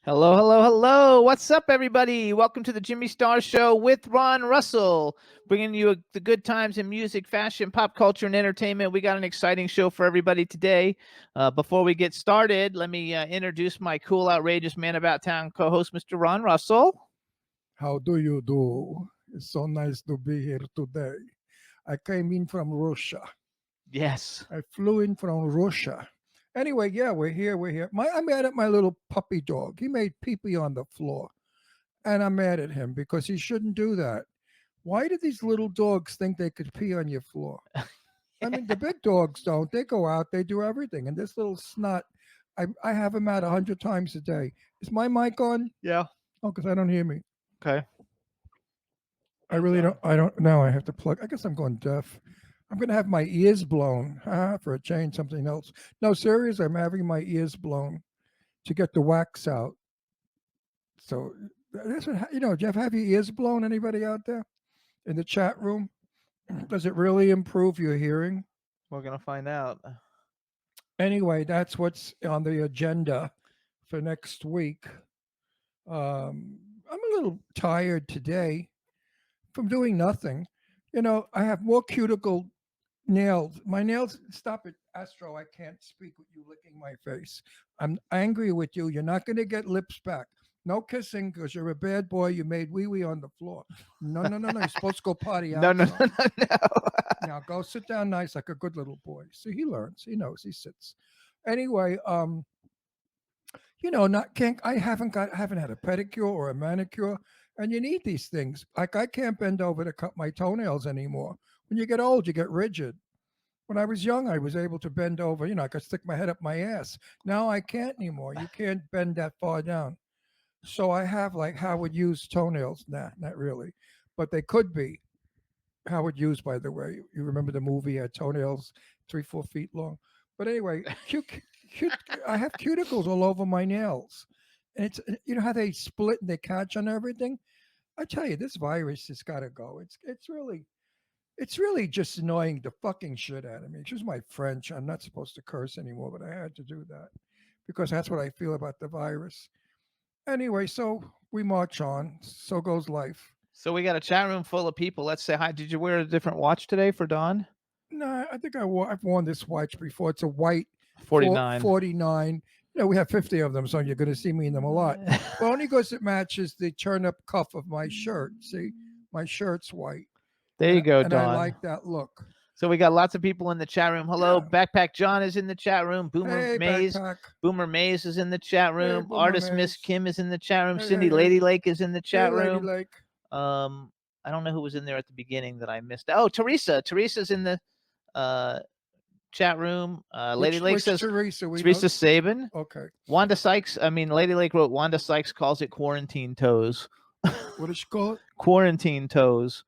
Hello, hello, hello. What's up, everybody? Welcome to the Jimmy Star Show with Ron Russell, bringing you the good times in music, fashion, pop culture, and entertainment. We got an exciting show for everybody today. Before we get started, let me introduce my cool, outrageous man about town co-host, Mr. Ron Russell. How do you do? It's so nice to be here today. I came in from Russia. Yes. I flew in from Russia. Anyway, yeah, we're here. I'm mad at my little puppy dog. He made pee-pee on the floor. And I'm mad at him because he shouldn't do that. Why do these little dogs think they could pee on your floor? I mean, the big dogs don't. They go out, they do everything. And this little snot, I have him out 100 times a day. Is my mic on? Yeah. Oh, because I don't hear me. Okay. I really don't. I don't know. I have to plug. I guess I'm going deaf. I'm going to have my ears blown for a change, something else. No, serious. I'm having my ears blown to get the wax out. So that's what, do you have your ears blown? Anybody out there in the chat room? Does it really improve your hearing? We're going to find out. Anyway, that's what's on the agenda for next week. I'm a little tired today from doing nothing. I have more cuticle nails. My nails, stop it, Astro. I can't speak with you licking my face. I'm angry with you. You're not going to get lips back. No kissing because you're a bad boy. You made wee-wee on the floor. No. You're supposed to go potty outside. No. Now go sit down nice like a good little boy. See, he learns. He knows. He sits. Anyway, I haven't had a pedicure or a manicure, and you need these things. Like I can't bend over to cut my toenails anymore. When you get old, you get rigid. When I was young, I was able to bend over. I could stick my head up my ass. Now I can't anymore. You can't bend that far down. So I have like Howard Hughes toenails. Nah, not really, but they could be. Howard Hughes, by the way, you remember the movie? He had toenails 3-4 feet long. But anyway, I have cuticles all over my nails, and it's how they split and they catch on everything. I tell you, this virus has got to go. It's really just annoying the fucking shit out of me. Excuse my French. I'm not supposed to curse anymore, but I had to do that because that's what I feel about the virus. Anyway, so we march on. So goes life. So we got a chat room full of people. Let's say hi. Did you wear a different watch today for Dawn? No, I think I've worn this watch before. It's a white 49. 49. We have 50 of them, so you're going to see me in them a lot. But only because it matches the turn-up cuff of my shirt. See, my shirt's white. There you go, and Dawn. I like that look. So we got lots of people in the chat room. Hello, Yeah. Backpack John is in the chat room. Boomer Maze. Backpack. Boomer Maze is in the chat room. Boomer Artist Maze. Miss Kim is in the chat room. Hey, Cindy hey. Lady Lake is in the chat room. Lady Lake. I don't know who was in there at the beginning that I missed. Oh, Teresa. Teresa's in the chat room. Lady Lake says Teresa Sabin. Okay. Wanda Sykes. Lady Lake wrote Wanda Sykes calls it quarantine toes. What does she call it? Quarantine toes.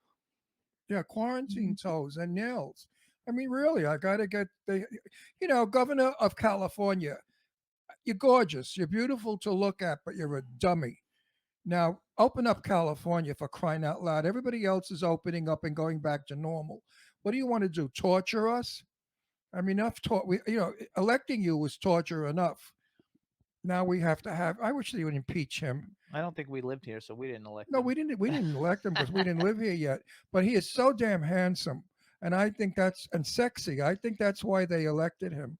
Yeah, quarantine toes and nails. Really, I got to get Governor of California. You're gorgeous. You're beautiful to look at, but you're a dummy. Now, open up California for crying out loud. Everybody else is opening up and going back to normal. What do you want to do? Torture us? Electing you was torture enough. Now we have to have. I wish they would impeach him. I don't think we lived here, so we didn't elect him. No, we didn't. We didn't elect him because we didn't live here yet. But he is so damn handsome, and I think and sexy. I think that's why they elected him.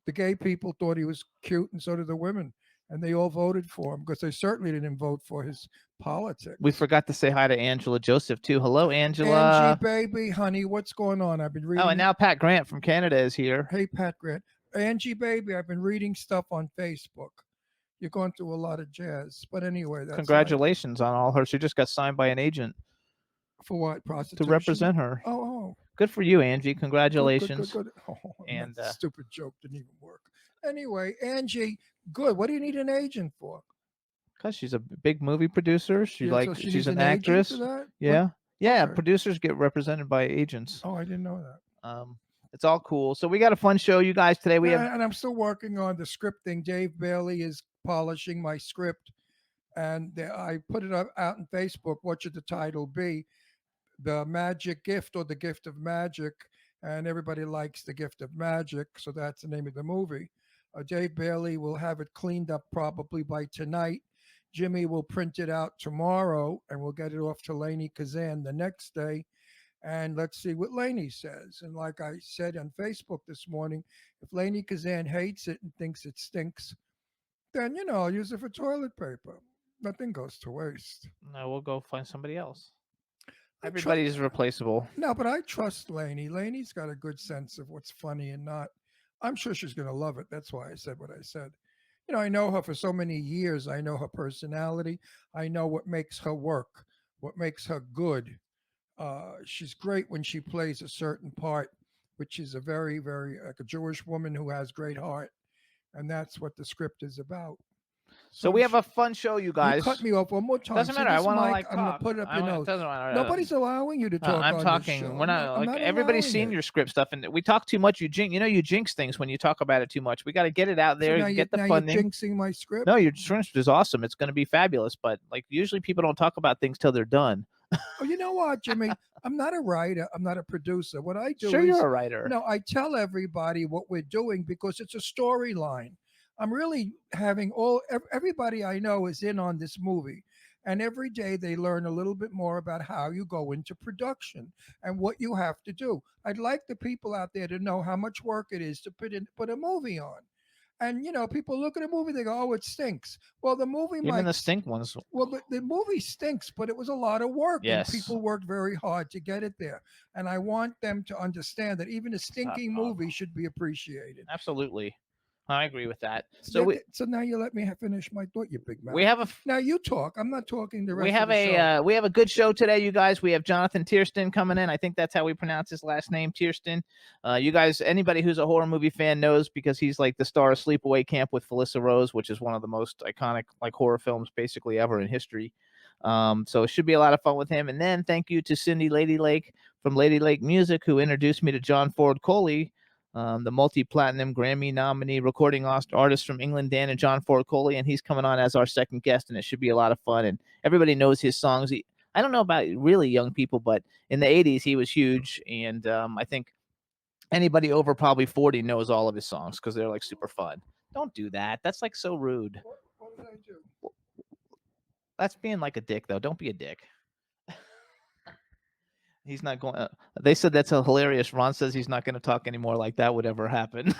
The gay people thought he was cute, and so did the women, and they all voted for him because they certainly didn't vote for his politics. We forgot to say hi to Angela Joseph too. Hello, Angela. Angie, baby, honey, what's going on? I've been reading. Oh, and now Pat Grant from Canada is here. Hey, Pat Grant. Angie, baby, I've been reading stuff on Facebook. You're going through a lot of jazz, but anyway, that's congratulations on all her. She just got signed by an agent. For what? Prostitution? To represent her. Oh. Good for you, Angie. Congratulations. Good. Oh, and that stupid joke didn't even work. Anyway, Angie, good. What do you need an agent for? Because she's a big movie producer. She's an actress. For that? Yeah. What? Yeah. Okay. Producers get represented by agents. Oh, I didn't know that. It's all cool. So we got a fun show, you guys, today. And I'm still working on the script thing. Dave Bailey is polishing my script, and I put it out on Facebook. What should the title be? The Magic Gift or the Gift of Magic? and everybody likes The Gift of Magic, so that's the name of the movie. Dave Bailey will have it cleaned up probably by tonight. Jimmy will print it out tomorrow, and we'll get it off to Laney Kazan the next day. And let's see what Laney says. And like I said on Facebook this morning, if Laney Kazan hates it and thinks it stinks, then I'll use it for toilet paper. Nothing goes to waste. No, we'll go find somebody else. I Everybody's replaceable. No, but I trust Laney. Laney's got a good sense of what's funny and not. I'm sure she's going to love it. That's why I said what I said. I know her for so many years. I know her personality. I know what makes her work, what makes her good. She's great when she plays a certain part, which is a very, very like a Jewish woman who has great heart, and that's what the script is about. So we have a fun show, you You guys. cut me off one more time. Doesn't See matter. I this want to mic? like I'm gonna talk. put it up your nose. Doesn't matter. Nobody's allowing you to talk. I'm on talking. This show. We're not I'm like everybody's allowing seen it. your script stuff, and we talk too much. You jinx things when you talk about it too much. We got to get it out there. So Get the now funding. you're jinxing my script. No, your script is awesome. It's going to be fabulous. But like usually, people don't talk about things till they're done. Oh, you know what, Jimmy? I'm not a writer. I'm not a producer. What I do Sure, is, you're a writer. no, I tell everybody what we're doing because it's a storyline. I'm really having everybody I know is in on this movie. And every day they learn a little bit more about how you go into production and what you have to do. I'd like the people out there to know how much work it is to put a movie on. And people look at a movie, they go, "Oh, it stinks." Well, the movie Even might the stink ones. well, the movie stinks, but it was a lot of work, Yes. and people worked very hard to get it there. And I want them to understand that even a stinking movie should be appreciated. Absolutely, I agree with that. So now you let me finish my thought, you big mouth. We have a now you talk. I'm not talking the rest. We have of the show. We have a good show today, you guys. We have Jonathan Tierston coming in. I think that's how we pronounce his last name, Tiersten. You guys, anybody who's a horror movie fan knows because he's like the star of Sleepaway Camp with Felissa Rose, which is one of the most iconic like horror films basically ever in history. So it should be a lot of fun with him. And then thank you to Cindy Lady Lake from Lady Lake Music, who introduced me to John Ford Coley, the multi-platinum Grammy nominee recording artist from England, Dan and John Ford Coley, and he's coming on as our second guest, and it should be a lot of fun. And everybody knows his songs. I don't know about really young people, but in the 80s, he was huge, and I think anybody over probably 40 knows all of his songs because they're like super fun. Don't do that. That's like so rude. What did I do? That's being like a dick, though. Don't be a dick. He's not going. They said that's a hilarious. Ron says he's not going to talk anymore like that would ever happen.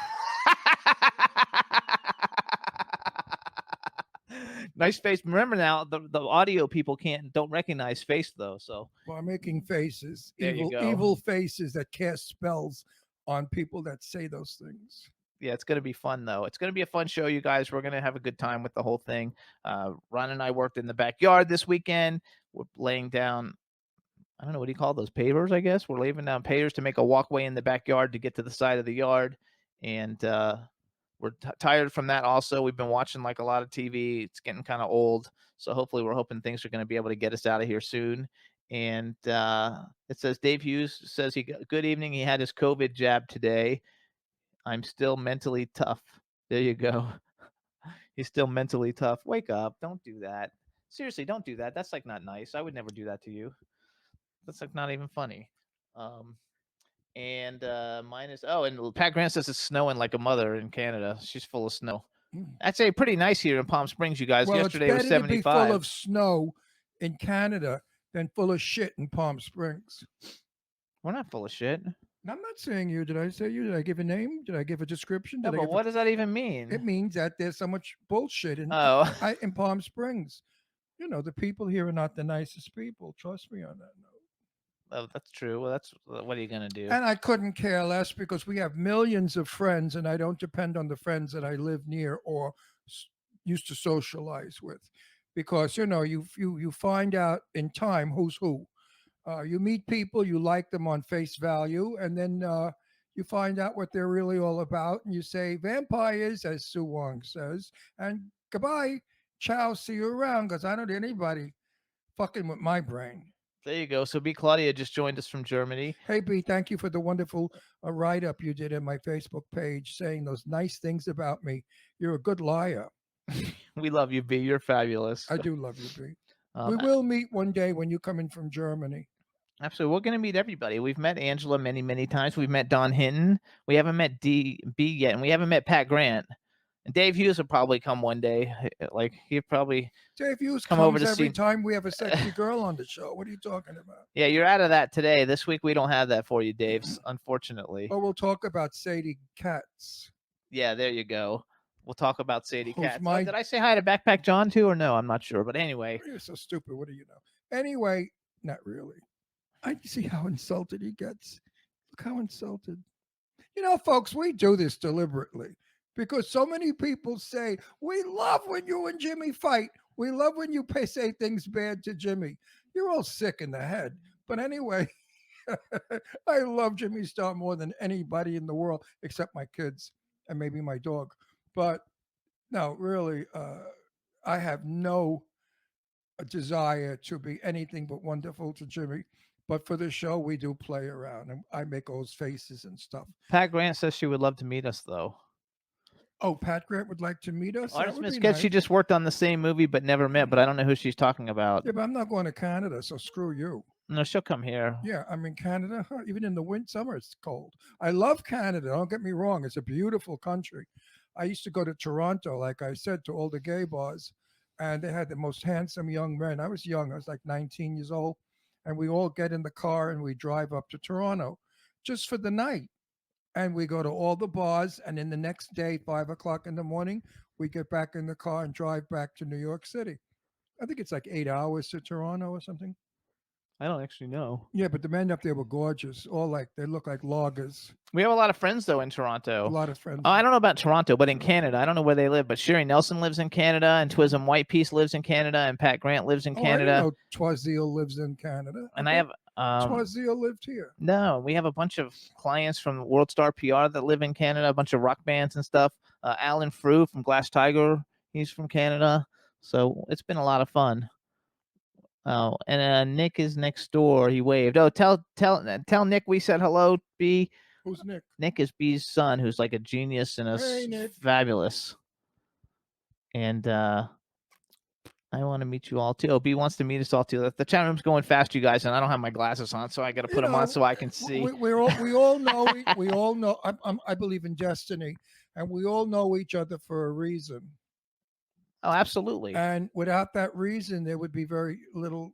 Nice face. Remember now, the audio people don't recognize face though. So I'm making faces, there you go. evil faces that cast spells on people that say those things. Yeah, it's going to be fun though. It's going to be a fun show, you guys. We're going to have a good time with the whole thing. Ron and I worked in the backyard this weekend. We're laying down. I don't know, what do you call those, pavers, I guess? We're laying down pavers to make a walkway in the backyard to get to the side of the yard. And we're tired from that also. We've been watching like a lot of TV. It's getting kind of old. So hopefully we're hoping things are going to be able to get us out of here soon. And it says Dave Hughes says good evening. He had his COVID jab today. I'm still mentally tough. There you go. He's still mentally tough. Wake up. Don't do that. Seriously, don't do that. That's like not nice. I would never do that to you. That's like not even funny. And mine is and Pat Grant says it's snowing like a mother in Canada. She's full of snow. I'd say pretty nice here in Palm Springs, you guys. Well, yesterday it's was better 75. to be full of snow in Canada than full of shit in Palm Springs. We're not full of shit. I'm not saying you. Did I say you? Did I give a name? Did I give a description? No, but what does that even mean? It means that there's so much bullshit in Palm Springs. The people here are not the nicest people. Trust me on that note. Oh, that's true. Well, what are you going to do? And I couldn't care less because we have millions of friends, and I don't depend on the friends that I live near or used to socialize with, because you find out in time who's who. You meet people, you like them on face value, and then you find out what they're really all about, and you say vampires, as Sue Wong says, and goodbye, ciao, see you around, because I don't need anybody fucking with my brain. There you go. So B. Claudia just joined us from Germany. Hey, B, thank you for the wonderful write-up you did in my Facebook page saying those nice things about me. You're a good liar. We love you, B. You're fabulous. I do love you, B. We will meet one day when you come in from Germany. Absolutely. We're going to meet everybody. We've met Angela many, many times. We've met Don Hinton. We haven't met B yet, and we haven't met Pat Grant. And Dave Hughes will probably come one day. Like he'll probably Dave Hughes come over comes to every see. time we have a sexy girl on the show. What are you talking about? Yeah, you're out of that today. This week we don't have that for you, Dave. Unfortunately. But we'll talk about Sadie Katz, Yeah, there you go. We'll talk about Sadie who's Katz. my. Did I say hi to Backpack John too, or no? I'm not sure. But anyway, You're so stupid. What do you know? Anyway, not really. I see how insulted he gets. Look how insulted. You know, folks, we do this deliberately because so many people say, we love when you and Jimmy fight. We love when you say things bad to Jimmy. You're all sick in the head. But anyway, I love Jimmy Star more than anybody in the world except my kids and maybe my dog. But no, really, I have no desire to be anything but wonderful to Jimmy. But for the show, we do play around, and I make all those faces and stuff. Pat Grant says she would love to meet us, though. Oh, Pat Grant would like to meet us. That Artist would Miss be Sketch, nice. she just worked on the same movie but never met. But I don't know who she's talking about. Yeah, but I'm not going to Canada, so screw you. No, she'll come here. Yeah, I'm in Canada. Even in the winter, summer, it's cold. I love Canada. Don't get me wrong; it's a beautiful country. I used to go to Toronto, like I said, to all the gay bars, and they had the most handsome young men. I was young; I was like 19 years old, and we all get in the car and we drive up to Toronto, just for the night. And we go to all the bars, and then the next day, 5 o'clock in the morning, we get back in the car and drive back to New York City. I think it's like 8 hours to Toronto or something. I don't actually know. Yeah, but the men up there were gorgeous. All like they look like loggers. We have a lot of friends though in A Toronto. lot of friends. Oh, I don't know about Toronto, but in Canada, I don't know where they live. But Sherry Nelson lives in Canada, and Twism White Piece lives in Canada, and Pat Grant lives in Oh, I didn't Canada. know Twaziel lives in Canada. And I have Twaziel lived here. no, we have a bunch of clients from World Star PR that live in Canada, a bunch of rock bands and stuff. Alan Frew from Glass Tiger, he's from Canada. So it's been a lot of fun. Oh, and Nick is next door. He waved. Oh, tell Nick we said hello, B. Who's Nick? Nick is B's son, who's like a genius and Hey, Nick. fabulous. And I want to meet you all too. Oh, B wants to meet us all too. The chat room's going fast, you guys, and I don't have my glasses on, so I got to put them on so I can see. We all know we all know. I believe in destiny, and we all know each other for a reason. Oh, absolutely. And without that reason, there would be very little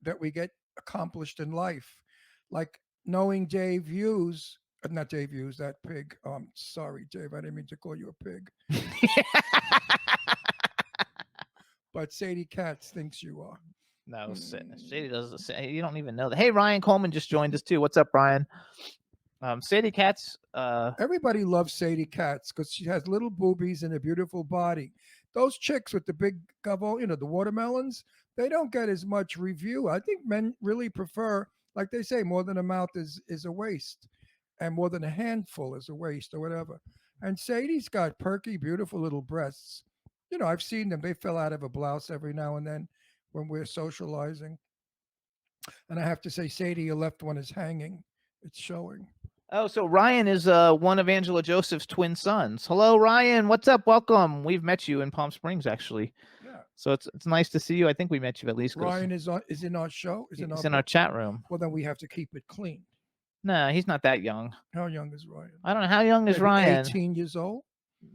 that we get accomplished in life. Like knowing Dave Hughes, not Dave Hughes, that pig. Sorry, Dave, I didn't mean to call you a pig. But Sadie Katz thinks you are. No, Sadie doesn't say. You don't even know that. Hey, Ryan Coleman just joined us too. What's up, Ryan? Sadie Katz. Everybody loves Sadie Katz because she has little boobies and a beautiful body. Those chicks with the big gobble, the watermelons, they don't get as much review. I think men really prefer, like they say, more than a mouth is a waste, and more than a handful is a waste, or whatever. And Sadie's got perky, beautiful little breasts. I've seen them. They fell out of a blouse every now and then when we're socializing. And I have to say, Sadie, your left one is hanging. It's showing. Oh, so Ryan is one of Angela Joseph's twin sons. Hello, Ryan. What's up? Welcome. We've met you in Palm Springs, actually. Yeah. So it's nice to see you. I think we met you at least. Ryan is in our show. He's in our chat room. Well, then we have to keep it clean. No, he's not that young. How young is Ryan? I don't know. How young is Maybe Ryan? 18 years old?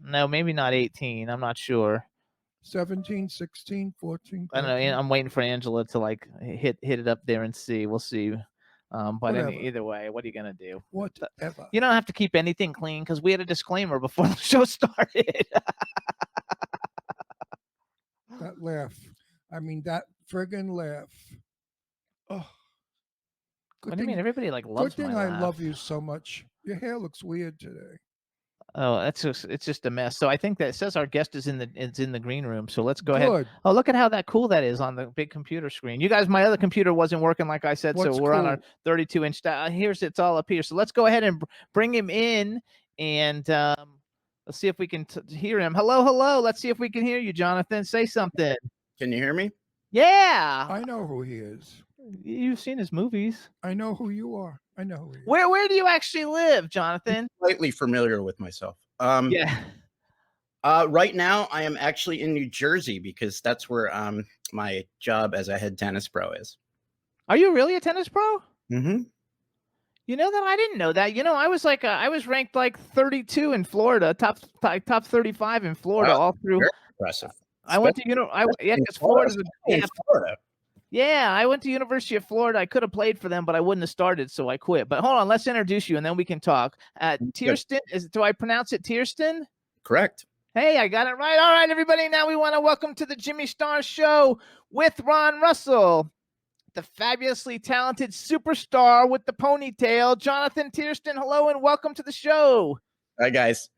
No, maybe not 18. I'm not sure. 17, 16, 14. 13. I don't know. I'm waiting for Angela to like hit it up there and see. We'll see. But either way, what are you gonna do? Whatever. You don't have to keep anything clean because we had a disclaimer before the show started. That laugh. I mean, that friggin' laugh. Oh. What do you mean? Everybody like loves Good thing my I laugh. love you so much. Your hair looks weird today. Oh, it's just a mess. So I think that it says our guest is in the green room. So let's go ahead. Good. Oh, look at how cool that is on the big computer screen. You guys, my other computer wasn't working like I said, What's so we're on our cool? 32-inch. It's all up here. So let's go ahead and bring him in, and let's see if we can hear him. Hello. Let's see if we can hear you, Jonathan. Say something. Can you hear me? Yeah. I know who he is. You've seen his movies. I know who you are. I know who you are. Where do you actually live, Jonathan? Slightly familiar with myself. Yeah. Right now, I am actually in New Jersey because that's where my job as a head tennis pro is. Are you really a tennis pro? Mm-hmm. You know that I didn't know that. You know, I was like I was ranked like 32 in Florida, top 35 in Florida, Wow, all through. very impressive. I went to yeah, because Florida's In Florida. yeah, I went to University of Florida. I could have played for them, but I wouldn't have started, so I quit. But hold on, let's introduce you, and then we can talk. Tierston, do I pronounce it Tiersten? Correct. Hey, I got it right. All right, everybody. Now we want to welcome to the Jimmy Star Show with Ron Russell, the fabulously talented superstar with the ponytail, Jonathan Tierston. Hello and welcome to the show. Hi, guys.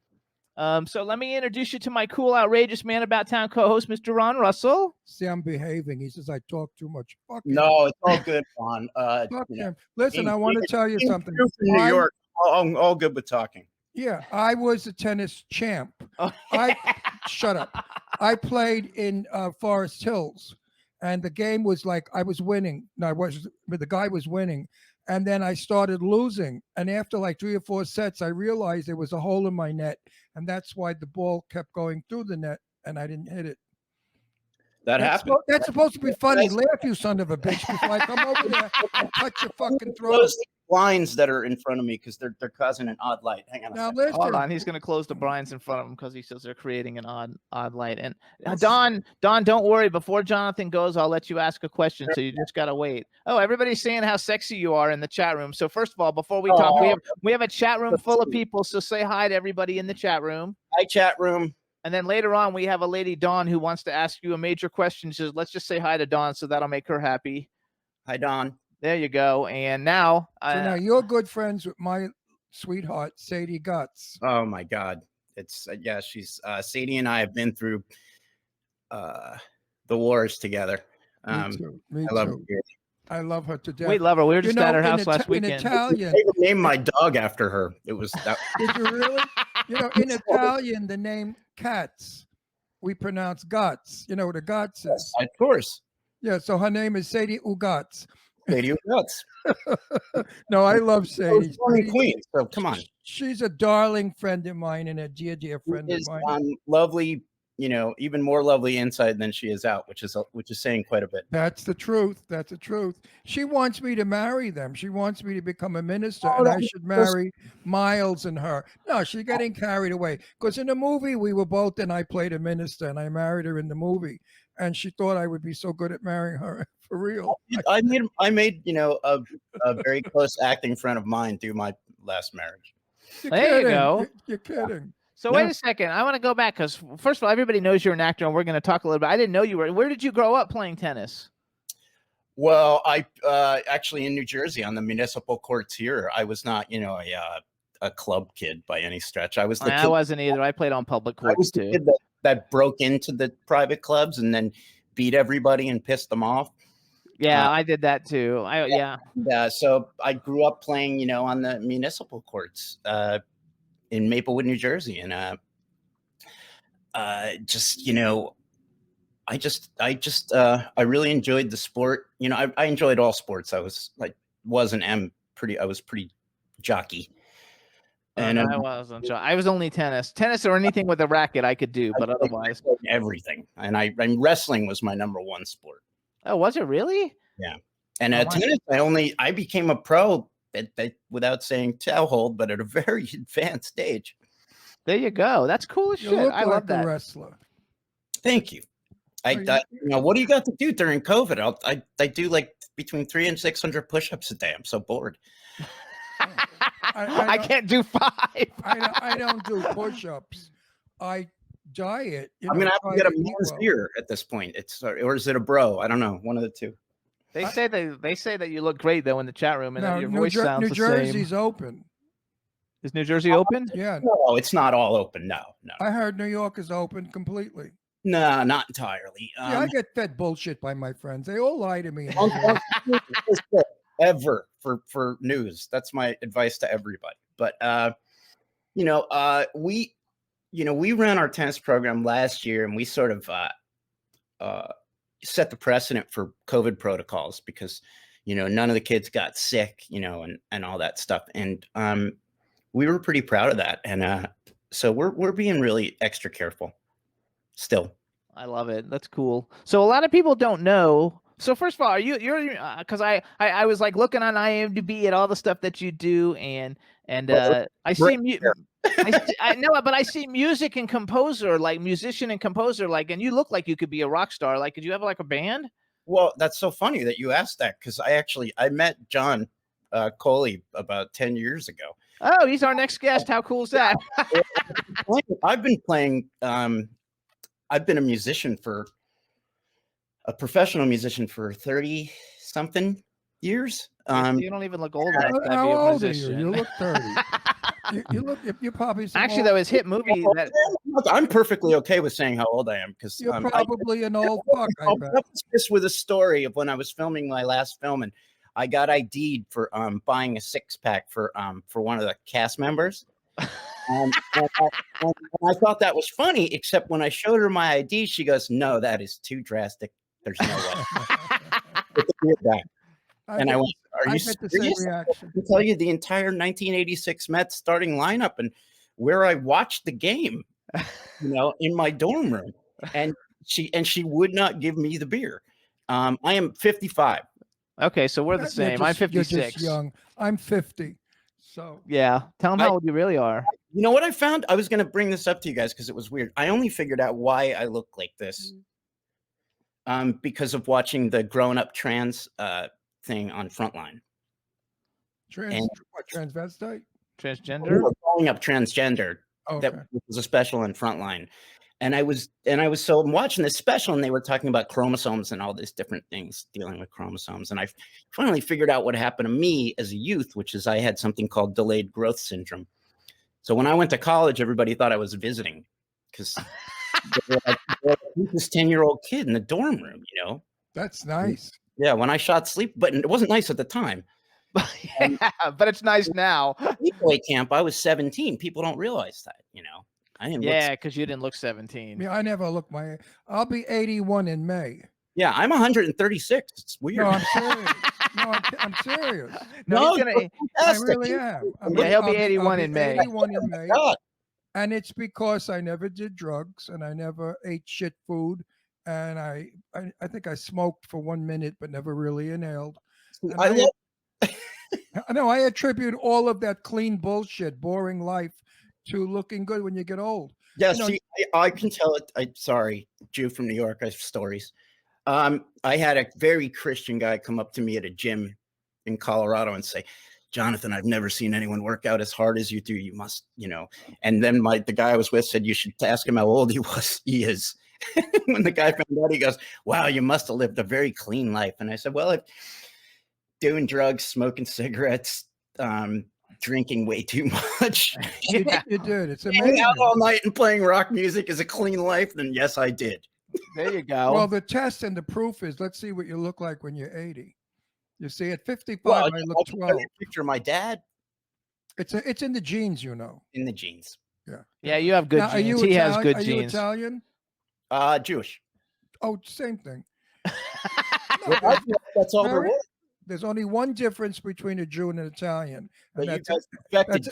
So let me introduce you to my cool, outrageous man about town co-host, Mr. Ron Russell. See, I'm behaving. He says I talk too much. Fuck him. No, it's all good, Ron. Fuck him. Listen, I want to tell you something. From New York, all good with talking. Yeah, I was a tennis champ. Oh, Shut up. I played in Forest Hills, and the game was like I was winning. No, I was, but the guy was winning. And then I started losing. And after like 3 or 4 sets, I realized there was a hole in my net. And that's why the ball kept going through the net and I didn't hit it. That happened. That's supposed to be funny. Laugh, you son of a bitch, before I come over there and cut your fucking throat. Those blinds that are in front of me because they're causing an odd light. Hang on. Now listen. hold on, he's going to close the blinds in front of him because he says they're creating an odd light. And Don, don't worry. Before Jonathan goes, I'll let you ask a question. So you just got to wait. Oh, everybody's saying how sexy you are in the chat room. So first of all, before we talk, we have a chat room full of people. So say hi to everybody in the chat room. Hi, chat room. And then later on, we have a lady, Dawn, who wants to ask you a major question. She says, let's just say hi to Dawn, so that'll make her happy. Hi, Dawn. There you go. And now, So now you're good friends with my sweetheart, Sadie Guts. Oh my God. It's yeah, she's Sadie and I have been through the wars together. Me too. Me I love too. her. I love her to death. we love her. We were just at her house in last weekend. In Italian, I named my dog after her. It was that. did you really? In Italian, the name cats, we pronounce guts. You know what a guts is? Of course. Yeah, so her name is Sadie Ugats. Sadie Guts. No, I love Sadie. Queen. So come on. She's a darling friend of mine and a dear friend of mine. Lovely, even more lovely inside than she is out, which is saying quite a bit. That's the truth. That's the truth. She wants me to marry them. She wants me to become a minister, and I should marry Miles and her. No, she's getting carried away. Because in the movie, we were both, and I played a minister, and I married her in the movie. And she thought I would be so good at marrying her for real. I made a very close acting friend of mine do my last marriage. There you go. You're kidding. So wait a second. I want to go back because, first of all, everybody knows you're an actor, and we're going to talk a little bit. I didn't know you were. Where did you grow up playing tennis? Well, I actually in New Jersey on the municipal courts here. I was not, a club kid by any stretch. I was the I wasn't either. I played on public I was courts the too. kid that broke into the private clubs and then beat everybody and pissed them off. Yeah, I did that too. Yeah. So I grew up playing, on the municipal courts in Maplewood, New Jersey, and I really enjoyed the sport. I enjoyed all sports. I was pretty jockey. And I wasn't. I was only tennis or anything with a racket I could do, but otherwise everything. And wrestling was my number one sport. Oh, was it really? Yeah. And tennis, I became a pro without saying towel hold, but at a very advanced stage. There you go. That's cool as shit. I love that. A wrestler. Thank you. What do you got to do during COVID? I do like between 300 and 600 push-ups a day. I'm so bored. I can't do 5. I don't do push-ups. I diet. I'm gonna have to get a man's beer at this point. Or is it a bro? I don't know. One of the two. They say that you look great though in the chat room, and that your voice sounds the same. New Jersey's open. Is New Jersey open? Yeah. No, it's not all open. No. I heard New York is open completely. No, not entirely. Yeah, I get fed bullshit by my friends. They all lie to me. Ever for news. That's my advice to everybody. But we ran our tennis program last year, and we sort of set the precedent for COVID protocols because none of the kids got sick, and all that stuff. And we were pretty proud of that. And so we're being really extra careful still. I love it. That's cool. So a lot of people don't know. So first of all, you're because I was like looking on IMDb at all the stuff that you do, and I see I know, but I see music and composer, like musician and composer, like, and you look like you could be a rock star. Like, could you have like a band? Well, that's so funny that you asked that, because I met John Coley about 10 years ago. Oh, he's our next guest. How cool is that? I've been playing. I've been a professional musician for 30 something years. You don't even look old enough to be How a old are musician. you? You look 30. you look. You're probably Actually, that was hit movie. I'm perfectly okay with saying how old I am, because you're probably an old fuck. I'll preface this with a story of when I was filming my last film, and I got ID'd for buying a 6-pack for one of the cast members. And I thought that was funny, except when I showed her my ID, she goes, "No, that is too drastic. There's no way." And I went, "Are you serious?" I can tell you the entire 1986 Mets starting lineup and where I watched the game, in my dorm room. And she would not give me the beer. I am 55. Okay, so we're the same. I'm 56. You're just young. I'm 50. So yeah, tell them how old you really are. You know what I found? I was going to bring this up to you guys because it was weird. I only figured out why I look like this because of watching the Grown Up Trans thing on Frontline. Transvestite? Transgender? Growing Up Transgender. Okay. That was a special on Frontline. And I'm watching this special, and they were talking about chromosomes and all these different things dealing with chromosomes. And I finally figured out what happened to me as a youth, which is I had something called delayed growth syndrome. So when I went to college, everybody thought I was visiting because this 10-year-old kid in the dorm room, That's nice. Yeah, when I shot Sleep, but it wasn't nice at the time. Yeah, but it's nice now. SleepAway Camp, I was 17. People don't realize that, I didn't because you didn't look 17. Yeah, I never look I'll be 81 in May. Yeah, I'm 136. It's weird. No, I'm serious. I'm serious. No, I really am. He'll be 81 in May. 81 in May. And it's because I never did drugs and I never ate shit food. And I think I smoked for 1 minute, but never really inhaled. I attribute all of that clean bullshit, boring life to looking good when you get old. Yeah, I can tell it. I'm sorry, Jew from New York. I have stories. I had a very Christian guy come up to me at a gym in Colorado and say, "Jonathan, I've never seen anyone work out as hard as you do. You must, And then the guy I was with said, "You should ask him how old he was." He is. When the guy found out, he goes, "Wow, you must have lived a very clean life." And I said, "Well, doing drugs, smoking cigarettes, drinking way too much. You did. It's amazing. Hanging out all night and playing rock music is a clean life." Then yes, I did. There you go. Well, the test and the proof is, let's see what you look like when you're 80. You see, at 55, I look 12. Picture of my dad. It's in the genes, In the genes. Yeah. Yeah, you have good genes. He has good genes. Are you Italian? Jewish. Oh, same thing. That's all there was. There's only one difference between a Jew and an Italian. And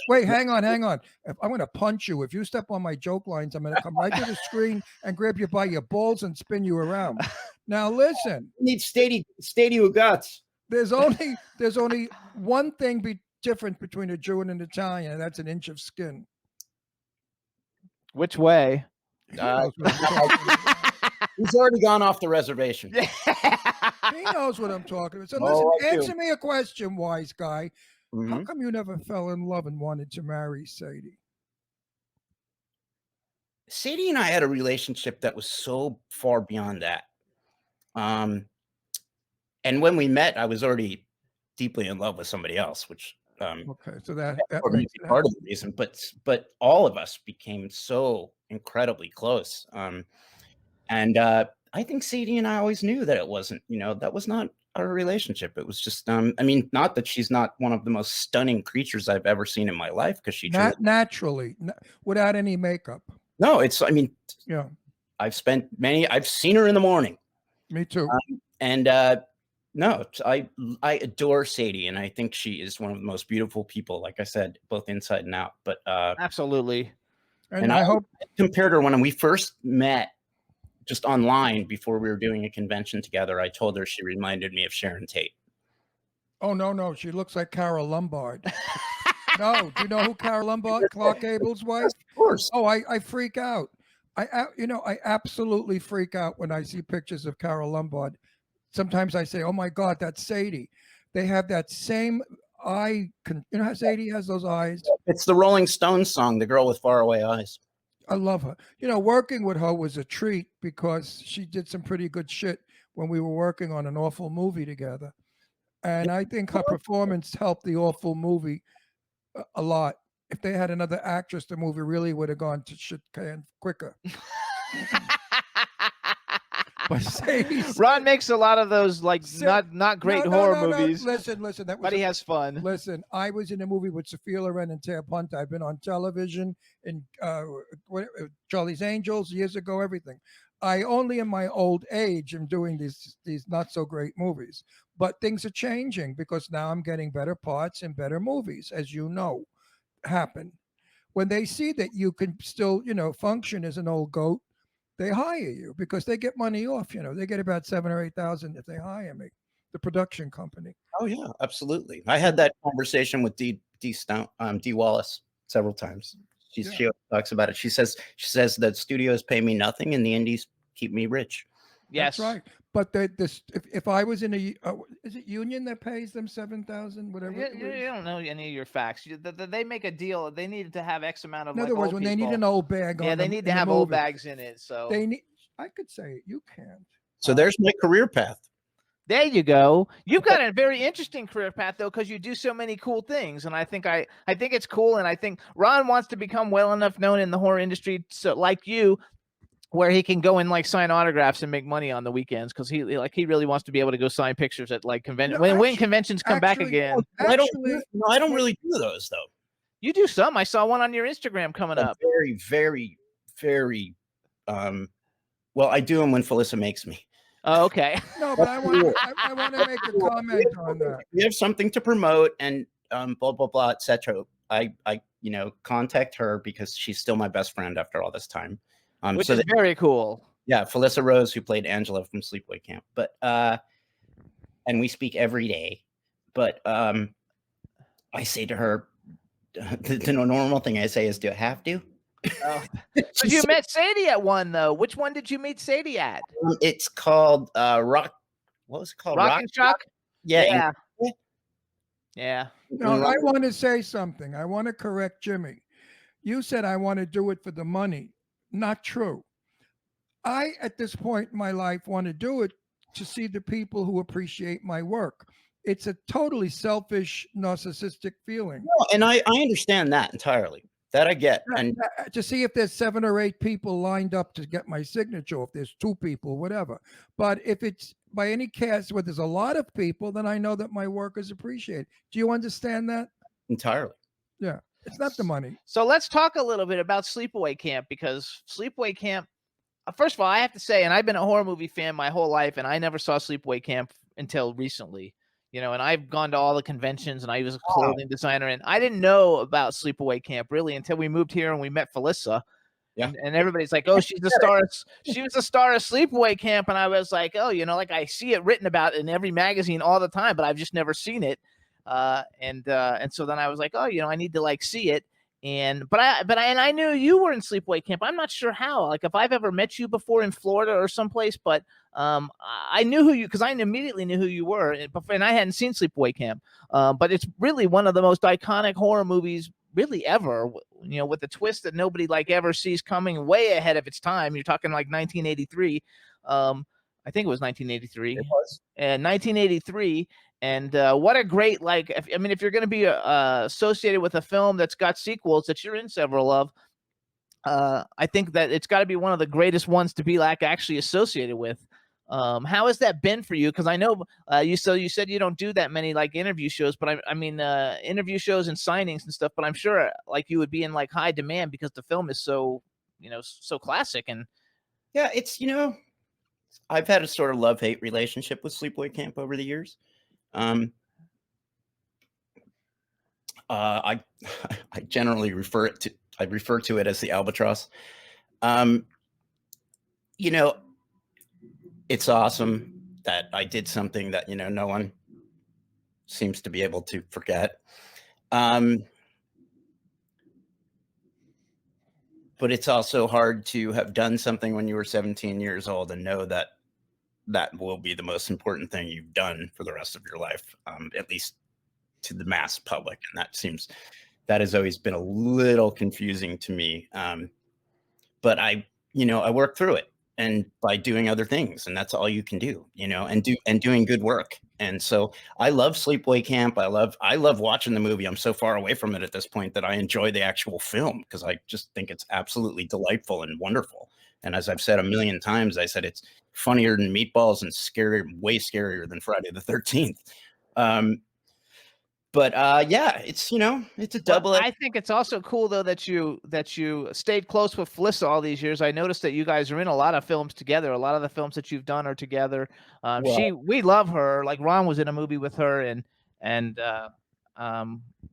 Wait, hang on. I'm going to punch you. If you step on my joke lines, I'm going to come right to the screen and grab you by your balls and spin you around. Now, listen. You need steady guts. There's only one thing different between a Jew and an Italian, and that's an inch of skin. Which way? He's already gone off the reservation. He knows what I'm talking about. So listen, answer me a question, wise guy. Mm-hmm. How come you never fell in love and wanted to marry Sadie? Sadie and I had a relationship that was so far beyond that. And when we met, I was already deeply in love with somebody else, which okay, so that makes part of the reason. But all of us became so incredibly close. And I think Sadie and I always knew that it wasn't, that was not our relationship. It was just, not that she's not one of the most stunning creatures I've ever seen in my life, because she naturally, without any makeup. No, yeah. I've seen her in the morning. Me too. No, I adore Sadie, and I think she is one of the most beautiful people, like I said, both inside and out. But absolutely. And I hope compared her when we first met. just online before we were doing a convention together. I told her she reminded me of Sharon Tate. Oh, no. She looks like Carol Lombard. No, do you know who Carol Lombard? Clark Gable's wife? Of course. Oh, I freak out. I absolutely freak out when I see pictures of Carol Lombard. Sometimes I say, "Oh my God, that's Sadie." They have that same eye. You know how Sadie has those eyes? It's the Rolling Stones song, "The Girl with Faraway Eyes." I love her. Working with her was a treat because she did some pretty good shit when we were working on an awful movie together. And I think her performance helped the awful movie a lot. If they had another actress, the movie really would have gone to shit can quicker. But Sadie's, Ron makes a lot of those like not great horror movies. Listen, that was but he has fun. Listen, I was in a movie with Sophia Loren and Tab Hunt. I've been on television in Charlie's Angels years ago, everything. I only in my old age am doing these not so great movies. But things are changing because now I'm getting better parts and better movies, as you know, happen. When they see that you can still, function as an old goat, they hire you because they get money off. They get about 7,000 or 8,000 if they hire me, the production company. Oh yeah, absolutely. I had that conversation with D Wallace several times. She talks about it. She says that studios pay me nothing and the indies keep me rich. Yes, that's right. But if I was in a is it union that pays them 7,000, whatever? You don't know any of your facts. They make a deal. They needed to have X amount of. In other words, when they need an old bag, they need to have old bags in it. So they need. I could say it. You can't. So there's my career path. There you go. You've got a very interesting career path though, because you do so many cool things, and I think it's cool, and I think Ron wants to become well enough known in the horror industry, so like you, where he can go and like sign autographs and make money on the weekends, because he really wants to be able to go sign pictures at like convention when conventions come back again. I don't really do those though. You do some. I saw one on your Instagram coming up. Very, very, very. Well, I do them when Felissa makes me. Oh, okay. No, but I want to make a comment on that. We have something to promote and blah blah blah, etc. I contact her because she's still my best friend after all this time. Which is very cool. Yeah, Felissa Rose, who played Angela from Sleepaway Camp, but and we speak every day. But I say to her, the normal thing I say is, "Do I have to?" Oh. So you met Sadie at one though. Which one did you meet Sadie at? It's called Rock. What was it called? Rock and Shock. Yeah. Yeah. No, I want to say something. I want to correct Jimmy. You said I want to do it for the money. Not true. I, at this point in my life, want to do it to see the people who appreciate my work. It's a totally selfish, narcissistic feeling. No, and I understand that entirely. That I get. And to see if there's 7 or 8 people lined up to get my signature, if there's 2 people, whatever. But if it's by any case where there's a lot of people, then I know that my work is appreciated. Do you understand that? Entirely. Yeah. It's not the money. So let's talk a little bit about Sleepaway Camp, because Sleepaway Camp, first of all, I have to say, and I've been a horror movie fan my whole life, and I never saw Sleepaway Camp until recently. And I've gone to all the conventions, and I was a clothing designer, and I didn't know about Sleepaway Camp really until we moved here and we met Felissa. Yeah. And everybody's like, "Oh, she's the star. She was the star of Sleepaway Camp," and I was like, "Oh, like I see it written about in every magazine all the time, but I've just never seen it." And so then I was like, "Oh, I need to like see it." But I knew you were in Sleepaway Camp. I'm not sure how. Like if I've ever met you before in Florida or someplace, but I knew who you, because I immediately knew who you were, and I hadn't seen Sleepaway Camp. But it's really one of the most iconic horror movies really ever. With the twist that nobody like ever sees coming, way ahead of its time. You're talking like 1983. I think it was 1983. It was. 1983. And what a great, if you're going to be associated with a film that's got sequels that you're in several of, I think that it's got to be one of the greatest ones to be like actually associated with. How has that been for you? Because I know you said you don't do that many like interview shows, but I mean interview shows and signings and stuff. But I'm sure like you would be in like high demand because the film is so so classic. And yeah, it's I've had a sort of love-hate relationship with Sleepaway Camp over the years. I generally refer to it as the albatross. it's awesome that I did something that, no one seems to be able to forget. But it's also hard to have done something when you were 17 years old and know that that will be the most important thing you've done for the rest of your life, at least to the mass public. And that has always been a little confusing to me. But I work through it, and by doing other things, and that's all you can do, and doing good work. And so I love Sleepaway Camp. I love watching the movie. I'm so far away from it at this point that I enjoy the actual film because I just think it's absolutely delightful and wonderful. And as I've said a million times, I said it's funnier than Meatballs and way scarier than Friday the 13th. But yeah, it's it's a double. I think it's also cool though that you stayed close with Felissa all these years. I noticed that you guys are in a lot of films together. A lot of the films that you've done are together. We love her. Like Ron was in a movie with her, and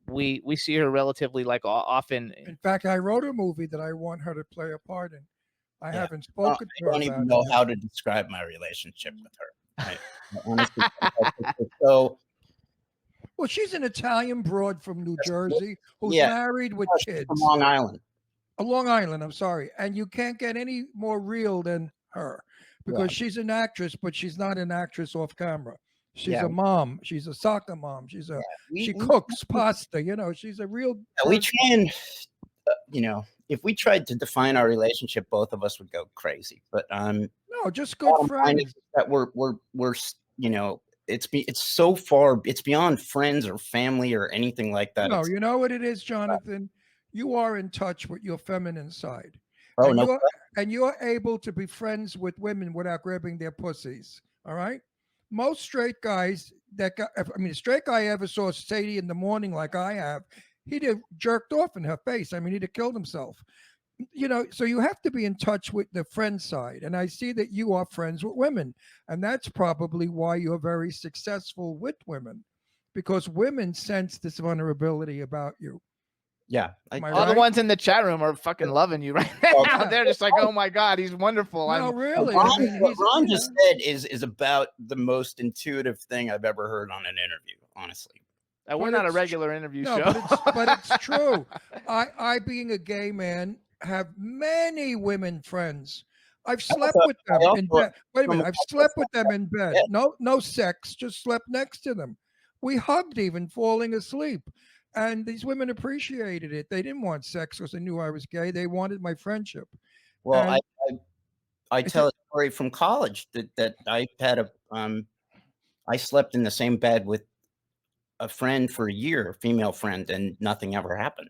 we see her relatively often. In fact, I wrote a movie that I want her to play a part in. I haven't spoken to her. I don't even know how to describe my relationship with her. I honestly, so. Well, she's an Italian broad from New Jersey who's married with kids. From Long Island. Long Island, I'm sorry. And you can't get any more real than her because she's an actress, but she's not an actress off camera. She's a mom. She's a soccer mom. She cooks pasta. She's a real. We try and, if we tried to define our relationship, both of us would go crazy. But no, just good friends. That we're it's so far, it's beyond friends or family or anything like that. No, you know what it is, Jonathan? You are in touch with your feminine side. Oh, and you're able to be friends with women without grabbing their pussies. All right? Most straight guys a straight guy ever saw Sadie in the morning like I have, he'd have jerked off in her face. He'd have killed himself. So you have to be in touch with the friend side. And I see that you are friends with women. And that's probably why you're very successful with women, because women sense this vulnerability about you. Yeah. All the ones in the chat room are fucking loving you right now. They're just like, oh my God, he's wonderful. No, really. What Ron just said is about the most intuitive thing I've ever heard on an interview, honestly. We're not a regular interview show. But it's true. I, being a gay man, have many women friends. I've slept with them in bed. Wait a minute. I've slept with them in bed. No sex, just slept next to them. We hugged even falling asleep. And these women appreciated it. They didn't want sex because they knew I was gay. They wanted my friendship. Well, I tell a story from college that I had I slept in the same bed with a friend for a year, a female friend, and nothing ever happened.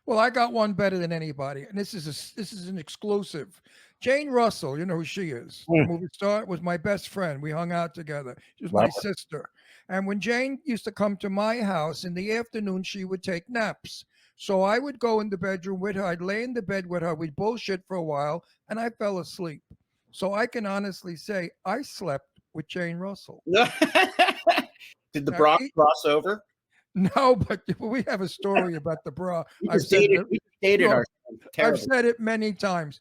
Well, I got one better than anybody, and this is an exclusive. Jane Russell, you know who she is. The movie star, was my best friend. We hung out together. She was my sister. And when Jane used to come to my house in the afternoon, she would take naps. So I would go in the bedroom with her. I'd lay in the bed with her. We'd bullshit for a while, and I fell asleep. So I can honestly say I slept with Jane Russell. Did the bra cross over? No, but we have a story about the bra. I've said it many times.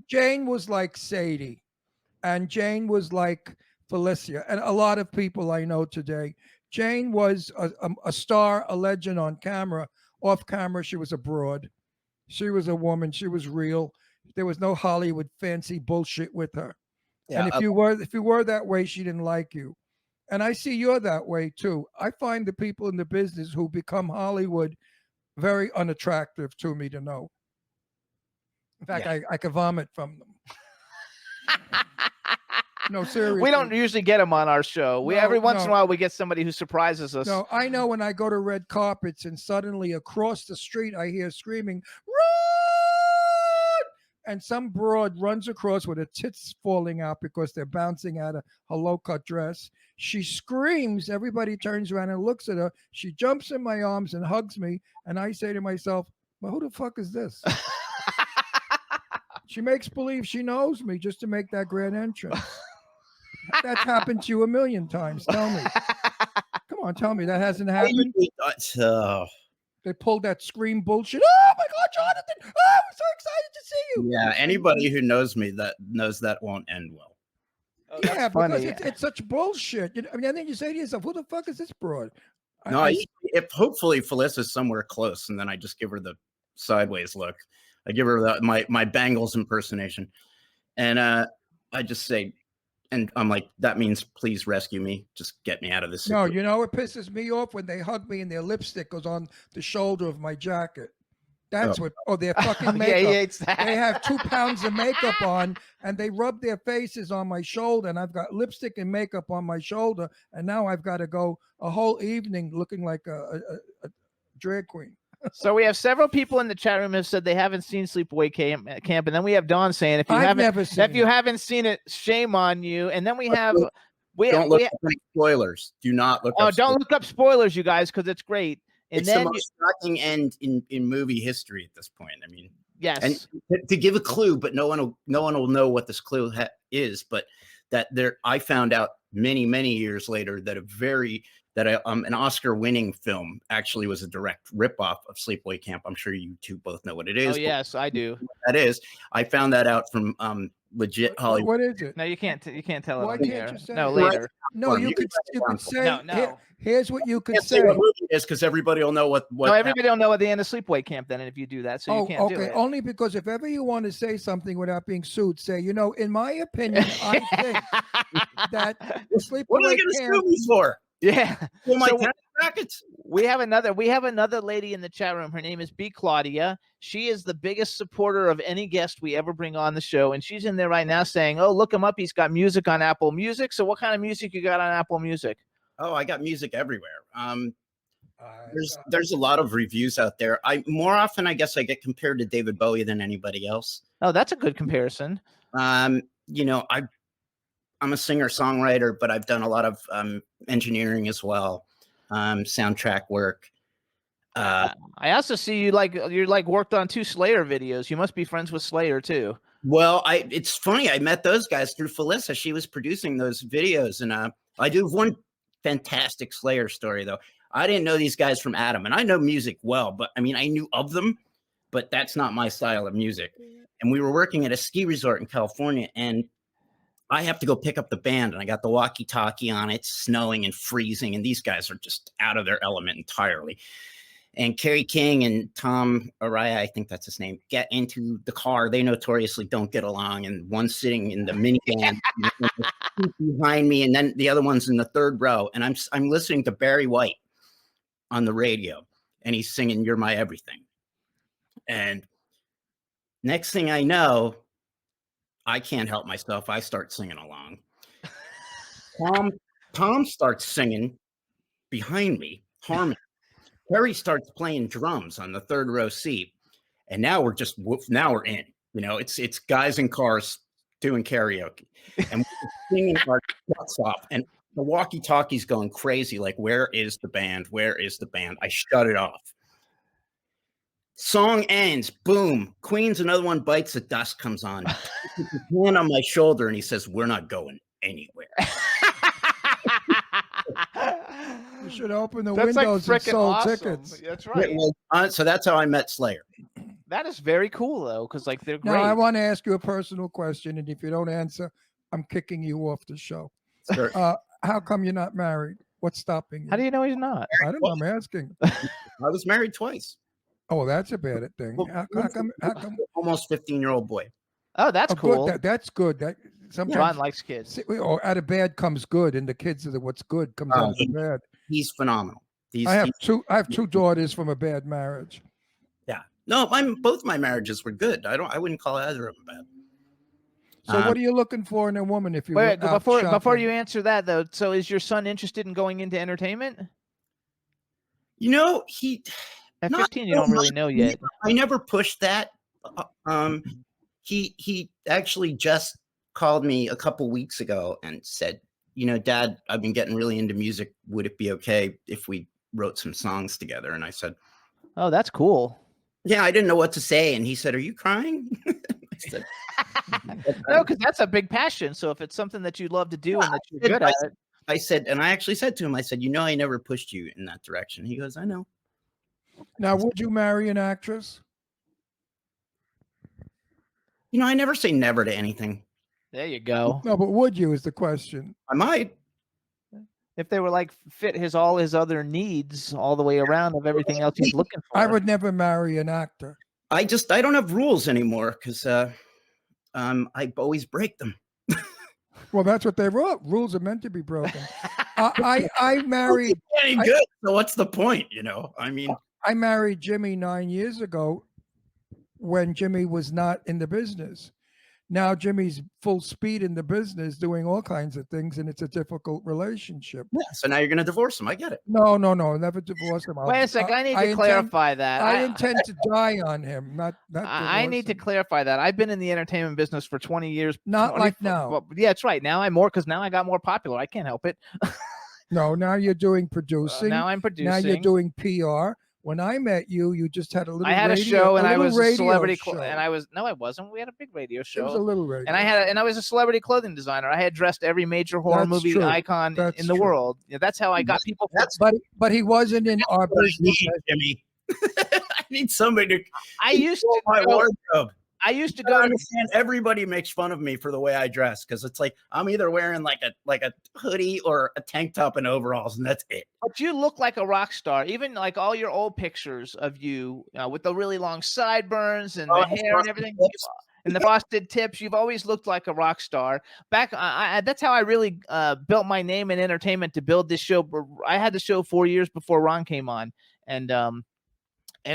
Jane was like Sadie, and Jane was like Felicia, and a lot of people I know today. Jane was a star, a legend on camera. Off camera, she was a broad. She was a woman. She was real. There was no Hollywood fancy bullshit with her. Yeah, and if you were that way, she didn't like you. And I see you're that way too. I find the people in the business who become Hollywood very unattractive to me to know. In fact, I could vomit from them. No, seriously. We don't usually get them on our show. Every once in a while we get somebody who surprises us. No, I know when I go to red carpets and suddenly across the street I hear screaming, "Run!" And some broad runs across with her tits falling out because they're bouncing out of her low-cut dress. She screams. Everybody turns around and looks at her. She jumps in my arms and hugs me. And I say to myself, well, who the fuck is this? She makes believe she knows me just to make that grand entrance. That's happened to you a million times. Tell me. Come on, tell me. That hasn't happened? They pulled that scream bullshit. Oh my God, Jonathan! Oh, I'm so excited to see you. Yeah, anybody who knows me knows that won't end well. Yeah, because funny. it's such bullshit. You know, I mean, and then you say to yourself, "Who the fuck is this broad?" No, if hopefully Felicia's somewhere close, and then I just give her the sideways look. I give her my Bangles impersonation, and I just say, and I'm like, that means please rescue me, just get me out of this No, situation. you know, it pisses me off when they hug me and their lipstick goes on the shoulder of my jacket. That's what. Oh, their fucking makeup. Yeah, he hates that. They have 2 pounds of makeup on, and they rub their faces on my shoulder, and I've got lipstick and makeup on my shoulder, and now I've got to go a whole evening looking like a drag queen. So we have several people in the chat room have said they haven't seen Sleepaway Camp, and then we have Dawn saying if you haven't seen it, shame on you. And then we have don't look up any spoilers. Do not look. Don't look up spoilers, you guys, because it's great. And it's then the most shocking end in movie history at this point. I mean, yes. And to give a clue, but no one will know what this clue is. But that I found out many years later that an Oscar-winning film actually was a direct ripoff of Sleepaway Camp. I'm sure you two both know what it is. Oh yes, I do. That is, I found that out from legit Hollywood. What is it? No, you can't tell Why it. Can't you say no, it? later. No, you could say. No. Here's what you could Can't say. say what movie it is because everybody will know what. No, everybody will know at the end of Sleepaway Camp. Then, if you do that, so you can't do it. Only because if ever you want to say something without being sued, say, you know, in my opinion, I think that Sleepaway What are they going to sue me for? Yeah. My tennis rackets. We have another lady in the chat room. Her name is B. Claudia. She is the biggest supporter of any guest we ever bring on the show, and she's in there right now saying, "Oh, look him up. He's got music on Apple Music." So, what kind of music you got on Apple Music? Oh, I got music everywhere. There's a lot of reviews out there. More often, I guess, I get compared to David Bowie than anybody else. Oh, that's a good comparison. You know, I'm a singer-songwriter, but I've done a lot of engineering as well, soundtrack work. I also see you're worked on 2 Slayer videos. You must be friends with Slayer too. Well, it's funny. I met those guys through Felicia. She was producing those videos, and I do have one fantastic Slayer story though. I didn't know these guys from Adam, and I know music well, but I mean, I knew of them, but that's not my style of music. And we were working at a ski resort in California, and I have to go pick up the band, and I got the walkie-talkie on. It's snowing and freezing, and these guys are just out of their element entirely. And Kerry King and Tom Araya, I think that's his name, get into the car. They notoriously don't get along, and one's sitting in the minivan behind me, and then the other one's in the third row. And I'm listening to Barry White on the radio, and he's singing "You're My Everything." And next thing I know, I can't help myself. I start singing along. Tom starts singing behind me, harmony. Terry starts playing drums on the third row seat, and now we're in. You know, it's guys in cars doing karaoke, and we're singing our guts off, and the walkie-talkie's going crazy. Like, where is the band? Where is the band? I shut it off. Song ends. Boom. Queen's Another One Bites the Dust comes on. He puts his hand on my shoulder, and he says, "We're not going anywhere." You should open the windows and sold tickets. That's right. So that's how I met Slayer. That is very cool, though, because they're great. Now, I want to ask you a personal question, and if you don't answer, I'm kicking you off the show. Sure. How come you're not married? What's stopping you? How do you know he's not? I don't know. I'm asking. I was married twice. Oh, that's a bad thing. Well, How come? Almost 15-year-old boy. Oh, that's cool. Good. That's good. That sometimes John likes kids. Or out of bad comes good, and the kids are what's good comes out of the bad. He's phenomenal. I have two daughters from a bad marriage. Yeah. No, both my marriages were good. I wouldn't call either of them bad. So what are you looking for in a woman if you wait, before you answer that though? So is your son interested in going into entertainment? You know, at 15 you don't really know yet. I never pushed that. He actually just called me a couple weeks ago and said, "You know, Dad, I've been getting really into music. Would it be okay if we wrote some songs together?" And I said, "Oh, that's cool." Yeah, I didn't know what to say. And he said, "Are you crying?" I said, "No, because that's a big passion. So if it's something that you love to do and that you're good at it." I said, and I actually said to him, I said, "You know, I never pushed you in that direction." He goes, "I know." Now, would you marry an actress? You know, I never say never to anything. There you go. No, but would you is the question. I might. If they were like fit all his other needs all the way around of everything else he's looking for. I would never marry an actor. I don't have rules anymore because I always break them. Well, that's what they wrote. Rules are meant to be broken. I married. Ain't good. So what's the point? You know, I mean, I married Jimmy 9 years ago when Jimmy was not in the business. Now Jimmy's full speed in the business, doing all kinds of things, and it's a difficult relationship. yeah. So now you're going to divorce him. I get it. No, never divorce him. Wait a sec. I need to clarify that. I intend to die on him. Not. I need to clarify that. I've been in the entertainment business for 20 years. Not like now. Well, yeah, that's right. Now I'm more because now I got more popular. I can't help it. No, now you're doing producing. Now I'm producing. Now you're doing PR. When I met you, you just had a little. I had a show, and I was a celebrity, and I was I wasn't. We had a big radio show. It was a little radio, and I was a celebrity clothing designer. I had dressed every major horror movie icon in the world. Yeah, that's how I got people. But he wasn't in our business, Jimmy. I need somebody to. I used to my wardrobe. I used to go. I understand everybody makes fun of me for the way I dress because it's like I'm either wearing like a hoodie or a tank top and overalls, and that's it. But you look like a rock star. Even like all your old pictures of you with the really long sideburns and the hair and everything, and the frosted tips. You've always looked like a rock star. Back, that's how I really built my name in entertainment to build this show. I had the show 4 years before Ron came on, and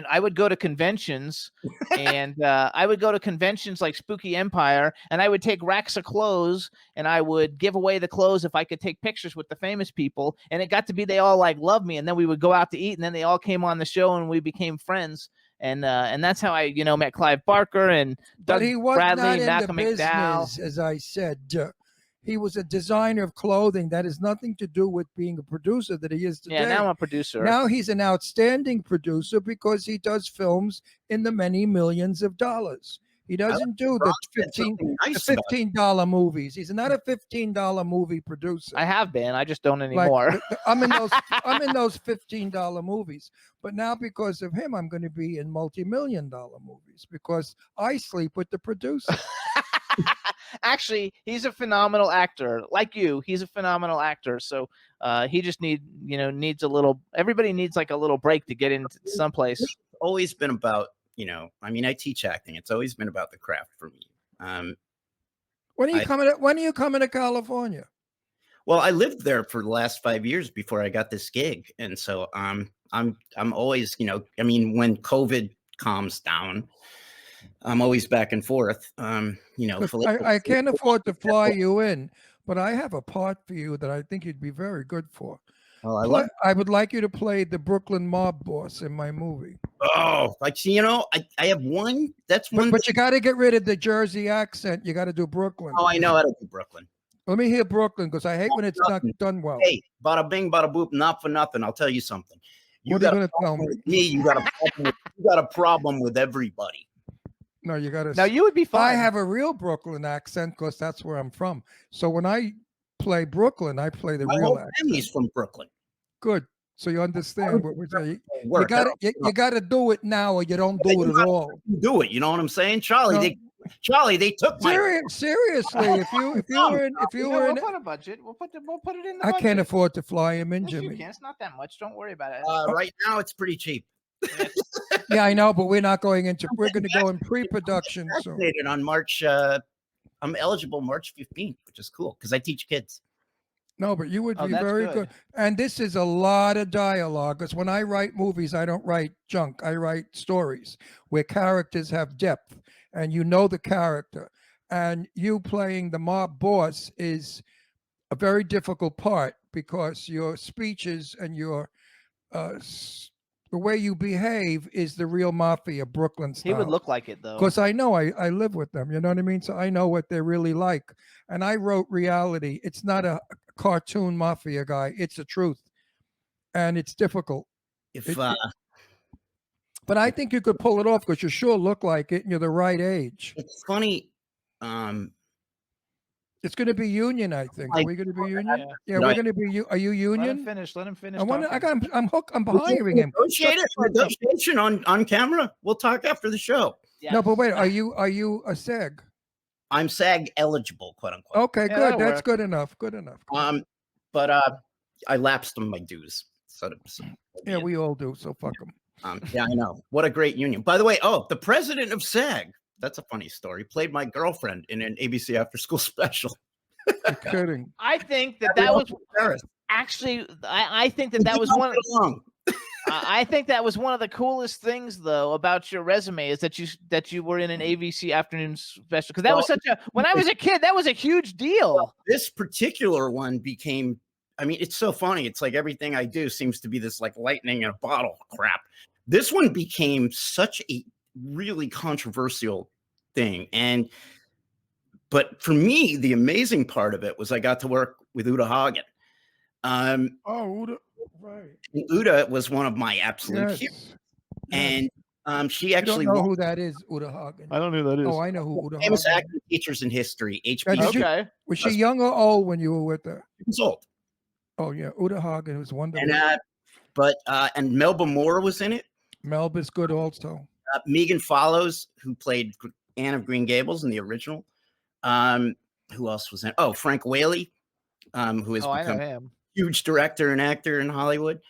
I would go to conventions, and I would go to conventions like Spooky Empire, and I would take racks of clothes, and I would give away the clothes if I could take pictures with the famous people. And it got to be they all like loved me, and then we would go out to eat, and then they all came on the show, and we became friends. And that's how I, met Clive Barker and Doug Bradley, Malcolm McDowell. As I said, he was a designer of clothing. That has nothing to do with being a producer that he is today. Yeah, now I'm a producer. Now he's an outstanding producer because he does films in the many millions of dollars. He doesn't do the $15 movies. He's not a $15 movie producer. I have been. I just don't anymore. I'm in those $15 movies. But now because of him, I'm going to be in multi-million-dollar movies because I sleep with the producer. Actually, he's a phenomenal actor. Like you, he's a phenomenal actor. So he just needs a little. Everybody needs like a little break to get into someplace. It's always been about, I teach acting. It's always been about the craft for me. When are you coming to California? Well, I lived there for the last 5 years before I got this gig, and so I'm always, when COVID calms down, I'm always back and forth. I can't afford to fly you in, but I have a part for you that I think you'd be very good for. Oh, I would like you to play the Brooklyn mob boss in my movie. Oh, I have one. That's one. But you got to get rid of the Jersey accent. You got to do Brooklyn. Oh, I know how to do Brooklyn. Let me hear Brooklyn because I hate when it's not done well. Hey, bada bing, bada boop, not for nothing. I'll tell you something. What are you going to tell me? You got a problem with everybody. No, you got to. Now you would be fine. I have a real Brooklyn accent because that's where I'm from. So when I play Brooklyn, I play the real accent. My family's from Brooklyn. Good. So you understand what we're saying. You got to do it now, or you don't do it at all. Do it. You know what I'm saying, Charlie? Charlie, they took my. Seriously, if you were in, we'll put a budget. We'll put it in the budget. I can't afford to fly him in, yes, Jimmy. You can. It's not that much. Don't worry about it. Right now, it's pretty cheap. Yeah, I know, but we're not going into. We're going to go in pre-production. So. On March, I'm eligible March 15th, which is cool because I teach kids. No, but you would be very good. And this is a lot of dialogue because when I write movies, I don't write junk. I write stories where characters have depth and you know the character. And you playing the mob boss is a very difficult part because your speeches and your the way you behave is the real mafia Brooklyn style. He would look like it though. Because I know I live with them. You know what I mean? So I know what they're really like. And I wrote reality. It's not a cartoon mafia guy. It's the truth. And it's difficult. But I think you could pull it off because you sure look like it and you're the right age. It's funny. It's going to be union, I think. Are we going to be union? Yeah, we're going to be. Are you union? Let him finish. I'm hooked. I'm hiring him. Negotiation on camera. We'll talk after the show. Yes. No, but wait. Are you a SEG? I'm SAG eligible, quote unquote. Okay, Yeah, good. that'll That's work. good enough. Good enough. But I lapsed on my dues. Yeah, we all do. So fuck them. Yeah, I know. What a great union. By the way, the president of SAG. That's a funny story. Played my girlfriend in an ABC after school special. You're kidding. I think that was actually. I think that was one. I think that was one of the coolest things, though, about your resume is that you were in an ABC afternoon special, because that was when I was a kid, that was a huge deal. This particular one became. I mean, it's so funny. It's like everything I do seems to be this like lightning in a bottle crap. This one became such a really controversial thing. But for me, the amazing part of it was I got to work with Uta Hagen. Uta, right. Uta was one of my absolute heroes. And she actually don't know who that is, Uta Hagen. I don't know who that is. Oh, I know who Uta Hagen famous is. acting teachers in history, HBC. Okay. Was she young or old when you were with her? She was old. Oh yeah, Uta Hagen was wonderful. And Melba Moore was in it. Melba's good also. Megan Follows, who played Anne of Green Gables in the original. Who else was in it? Oh, Frank Whaley, who has become a huge director and actor in Hollywood.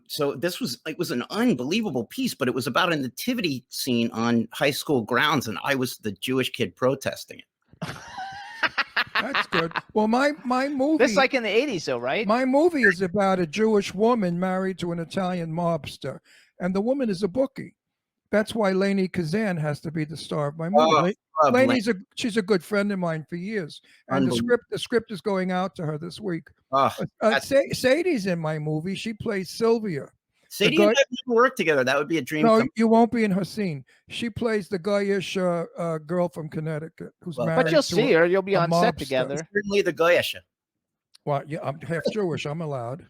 So it was an unbelievable piece, but it was about a nativity scene on high school grounds, and I was the Jewish kid protesting it. That's good. Well, my movie. This is like in the 80s, though, right? My movie is about a Jewish woman married to an Italian mobster, and the woman is a bookie. That's why Lainey Kazan has to be the star of my movie. She's a good friend of mine for years, and the script is going out to her this week. Sadie's in my movie. She plays Sylvia. Sadie and I never worked together. That would be a dream. No, you won't be in her scene. She plays the Goyish girl from Connecticut who's married. But you'll see her. You'll be on set together. Certainly the Goyish. Well, yeah, I'm half Jewish. I'm allowed.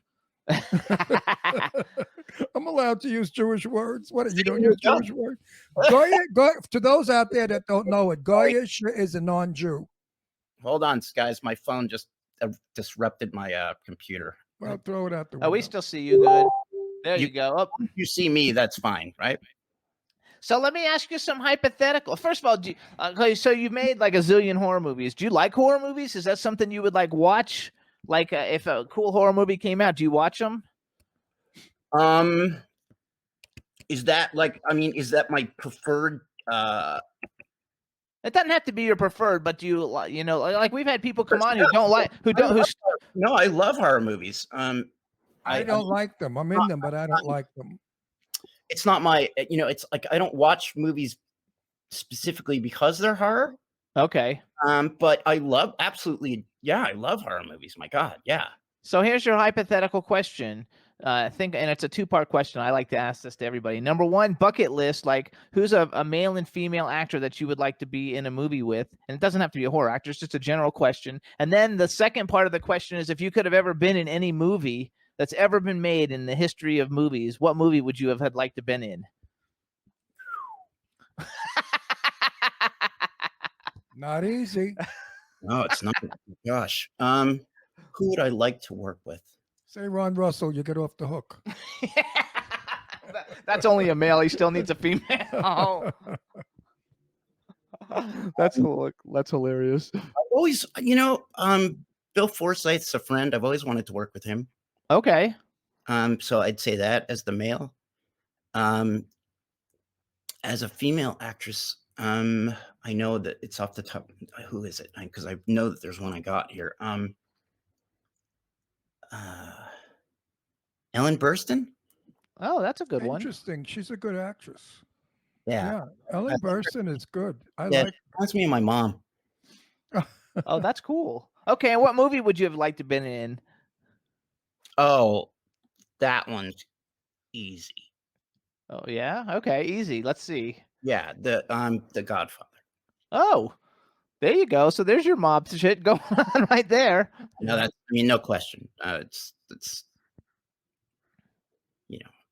I'm allowed to use Jewish words. What, you don't use Jewish words? To those out there that don't know it, Goyish is a non-Jew. Hold on, guys. My phone just disrupted my computer. Well, throw it out the window. Oh, we still see you good. There you go. Up. You see me, that's fine, right? So let me ask you some hypothetical. First of all, so you've made like a zillion horror movies. Do you like horror movies? Is that something you would like watch? Like if a cool horror movie came out, do you watch them? Is that my preferred? It doesn't have to be your preferred, but do you like we've had people come on who don't like No, I love horror movies. I don't like them. I'm in them, but I don't like them. It's not my, it's like I don't watch movies specifically because they're horror. Okay. But I love I love horror movies. My God, yeah. So here's your hypothetical question. And it's a two-part question. I like to ask this to everybody. Number one, bucket list, like who's a male and female actor that you would like to be in a movie with? And it doesn't have to be a horror actor. It's just a general question. And then the second part of the question is if you could have ever been in any movie that's ever been made in the history of movies, what movie would you have liked to been in? Not easy. No, it's not. Gosh. Who would I like to work with? Say Ron Russell, you get off the hook. That's only a male. He still needs a female. That's hilarious. I've always, Bill Forsyth's a friend. I've always wanted to work with him. Okay. So I'd say that as the male. As a female actress, I know that it's off the top. Who is it? Because I know that there's one I got here. Ellen Burstyn. Oh, that's a good one. Interesting. She's a good actress. Yeah. Ellen Burstyn is good. Reminds me of my mom. Oh, that's cool. Okay, and what movie would you have liked to been in? Oh, that one's easy. Oh yeah. Okay, easy. Let's see. Yeah, the Godfather. Oh, there you go. So there's your mob shit going on right there. No, no question. It's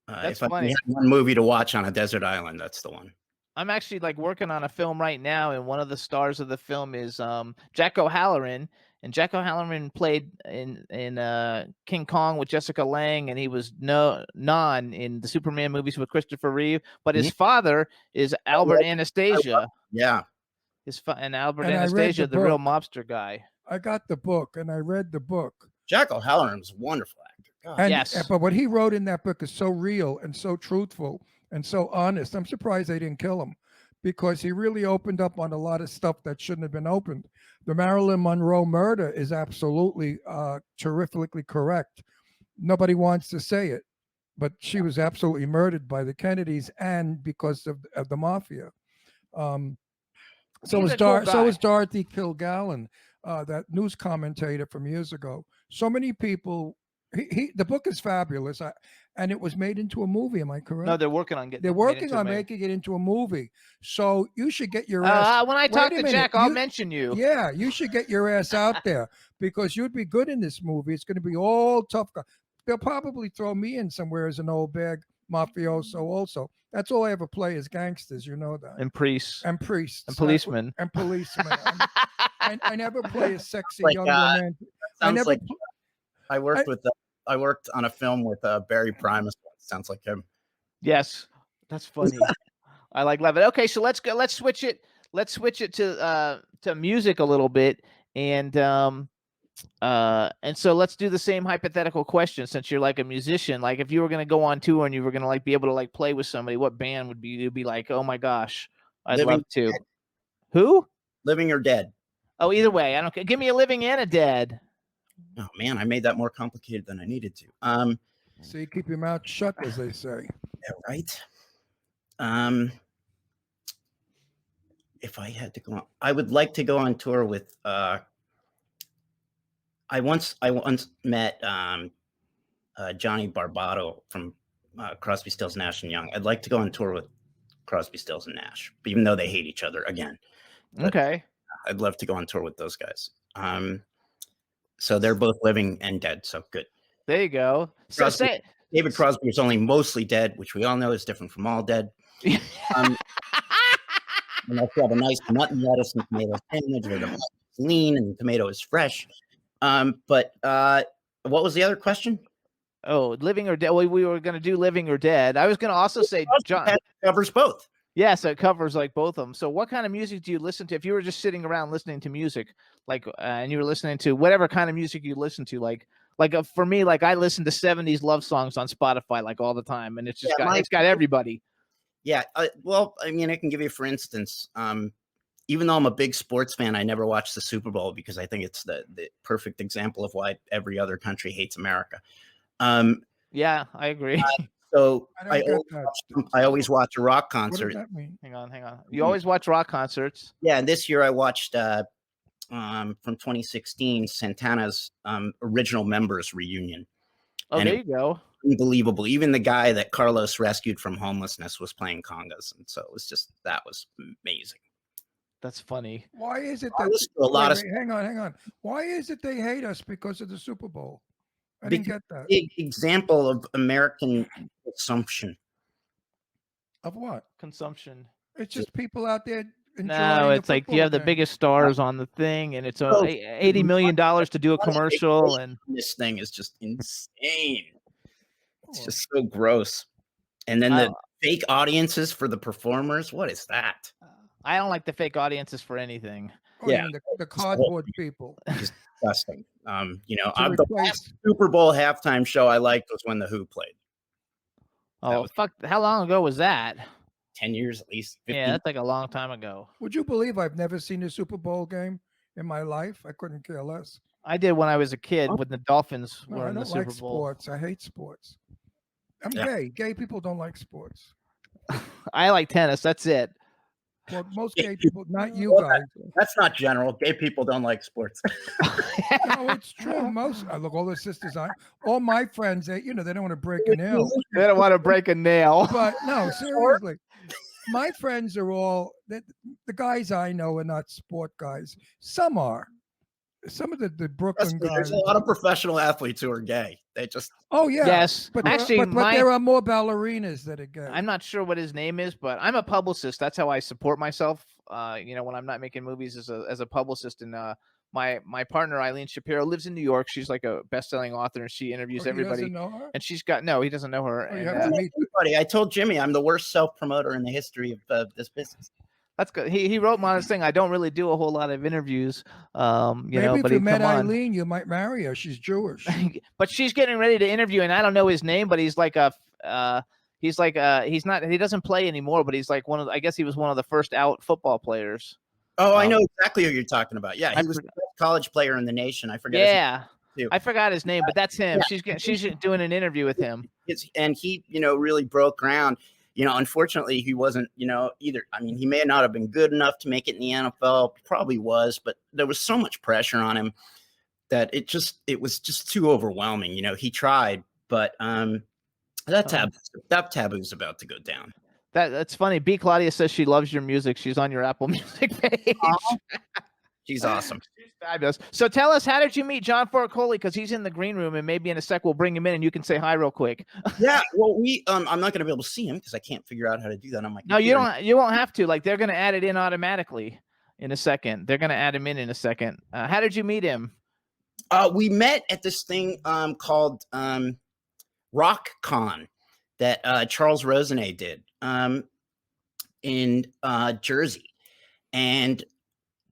that's if funny. I had one movie to watch on a desert island, that's the one. I'm actually like working on a film right now, and one of the stars of the film is Jack O'Halloran, and Jack O'Halloran played in King Kong with Jessica Lange, and he was Non in the Superman movies with Christopher Reeve. But his father is Albert Anastasia. Yeah. And Albert And I read Anastasia, the the real book. mobster guy. I got the book and I read the book. Jack O'Halloran's a wonderful actor. God. And Yes. but what he wrote in that book is so real and so truthful and so honest. I'm surprised they didn't kill him, because he really opened up on a lot of stuff that shouldn't have been opened. The Marilyn Monroe murder is absolutely terrifically correct. Nobody wants to say it, but she was absolutely murdered by the Kennedys and because of the mafia. So He's was a cool so guy. was Dorothy Kilgallen, that news commentator from years ago. So many people. The book is fabulous, and it was made into a movie. Am I correct? No, they're working on getting. They're made working into a on movie. making it into a movie. So you should get your ass. When I Wait talk a to minute, Jack, I'll mention you. Yeah, you should get your ass out there, because you'd be good in this movie. It's going to be all tough guy. They'll probably throw me in somewhere as an old bag mafioso. Also, that's all I ever play is gangsters. You know that. And priests. And priests. And policemen. And policemen. I never play a sexy Like, young woman. Sounds like I worked on a film with Barry Primus. Sounds like him. Yes, that's funny. I like Levitt. Okay, so let's go. Let's switch it. Let's switch it to music a little bit, and so let's do the same hypothetical question. Since you're like a musician, like if you were going to go on tour and you were going to like be able to like play with somebody, what band would you'd be like, oh my gosh, I'd love to. Dead. Who? Living or dead? Oh, either way, I don't care. Give me a living and a dead. Oh man, I made that more complicated than I needed to. So you keep your mouth shut, as they say. Yeah, right. If I had to go on, I would like to go on tour with. I once met Johnny Barbato from Crosby, Stills, Nash and Young. I'd like to go on tour with Crosby, Stills and Nash, even though they hate each other again. But Okay. I'd love to go on tour with those guys. So they're both living and dead. So good. There you go. So say David Crosby is only mostly dead, which we all know is different from all dead. And if you have a nice mutton, lettuce, and tomato sandwich, where the mutton is lean and the tomato is fresh. But what was the other question? Oh, living or dead. Well, we were going to do living or dead. I was going to also say John Covers both. Yeah, so it covers like both of them. So what kind of music do you listen to? If you were just sitting around listening to music, like, and you were listening to whatever kind of music you listen to, like for me, like I listen to 70s love songs on Spotify, like all the time. And it's just it's got everybody. Yeah. Well, I mean, I can give you, for instance, even though I'm a big sports fan, I never watched the Super Bowl because I think it's the perfect example of why every other country hates America. Yeah, I agree. So I always watch a rock What concert. does that mean? Hang on. You always watch rock concerts. Yeah, and this year I watched from 2016 Santana's original members reunion. Oh, And there you go. Unbelievable. Even the guy that Carlos rescued from homelessness was playing congas, and so it was that was amazing. That's funny. Why is it I that listen to a lot of hang on. Why is it they hate us because of the Super Bowl? I didn't get that. big example of American consumption. Of what? Consumption. It's just people out there enjoying No, it's the like you have the football game. biggest stars on the thing, and it's Oh, $80 million to do a commercial, and This thing is just insane. It's Oh, just so gross. And then the fake audiences for the performers. What is that? I don't like the fake audiences for anything. you Yeah. mean the cardboard people. Just disgusting. You know, To the replace- last Super Bowl halftime show I liked was when the Who played. Oh, was- fuck. How long ago was that? 10 years at least. 15. Yeah, that's like a long time ago. Would you believe I've never seen a Super Bowl game in my life? I couldn't care less. I did when I was a kid when the Dolphins No, were I in the don't Super like Bowl. sports. I hate sports. I'm Yeah. gay. Gay people don't like sports. I like tennis. That's it. Well, most Yeah, gay people, not you well, guys. That's not general. Gay people don't like sports. No, it's true. Most I look all the sisters on all my friends. They don't want to break a nail. They don't want to break a nail. But no, seriously, my friends are all the guys I know are not sport guys. Some are. Some of the Brooklyn guys. There's a lot of professional athletes who are gay. They just Oh yeah. Yes. But Actually, but there are more ballerinas that are gay. I'm not sure what his name is, but I'm a publicist. That's how I support myself. When I'm not making movies as a publicist. And my partner Eileen Shapiro lives in New York. She's like a best-selling author, and she interviews He everybody. doesn't know her? And he doesn't know her. Oh, you and, have to meet. everybody. I told Jimmy I'm the worst self-promoter in the history of this business. That's good. He wrote me on his thing. I don't really do a whole lot of interviews, Maybe if but you he'd met come on. Eileen, you might marry her. She's Jewish. But she's getting ready to interview, and I don't know his name, but he's like he's not, he doesn't play anymore, but he's like I guess he was one of the first out football players. Oh, I know exactly who you're talking about. Yeah, I he was the best college player in the nation. I forget. Yeah, his name too. I forgot his name, but that's him. Yeah. She's doing an interview with him. And he, really broke ground. Unfortunately, he wasn't, either. I mean, he may not have been good enough to make it in the NFL. Probably was, but there was so much pressure on him that it was just too overwhelming. He tried, but that taboo's about to go down. That's funny. B. Claudia says she loves your music. She's on your Apple Music page. She's awesome. She's fabulous. So tell us, how did you meet John Ford Coley? Because he's in the green room, and maybe in a sec we'll bring him in, and you can say hi real quick. Yeah. Well, I'm not going to be able to see him because I can't figure out how to do that on my computer. No, you don't. You won't have to. Like, they're going to add it in automatically in a second. They're going to add him in a second. How did you meet him? We met at this thing called Rock Con that Charles Rosenet did in Jersey, and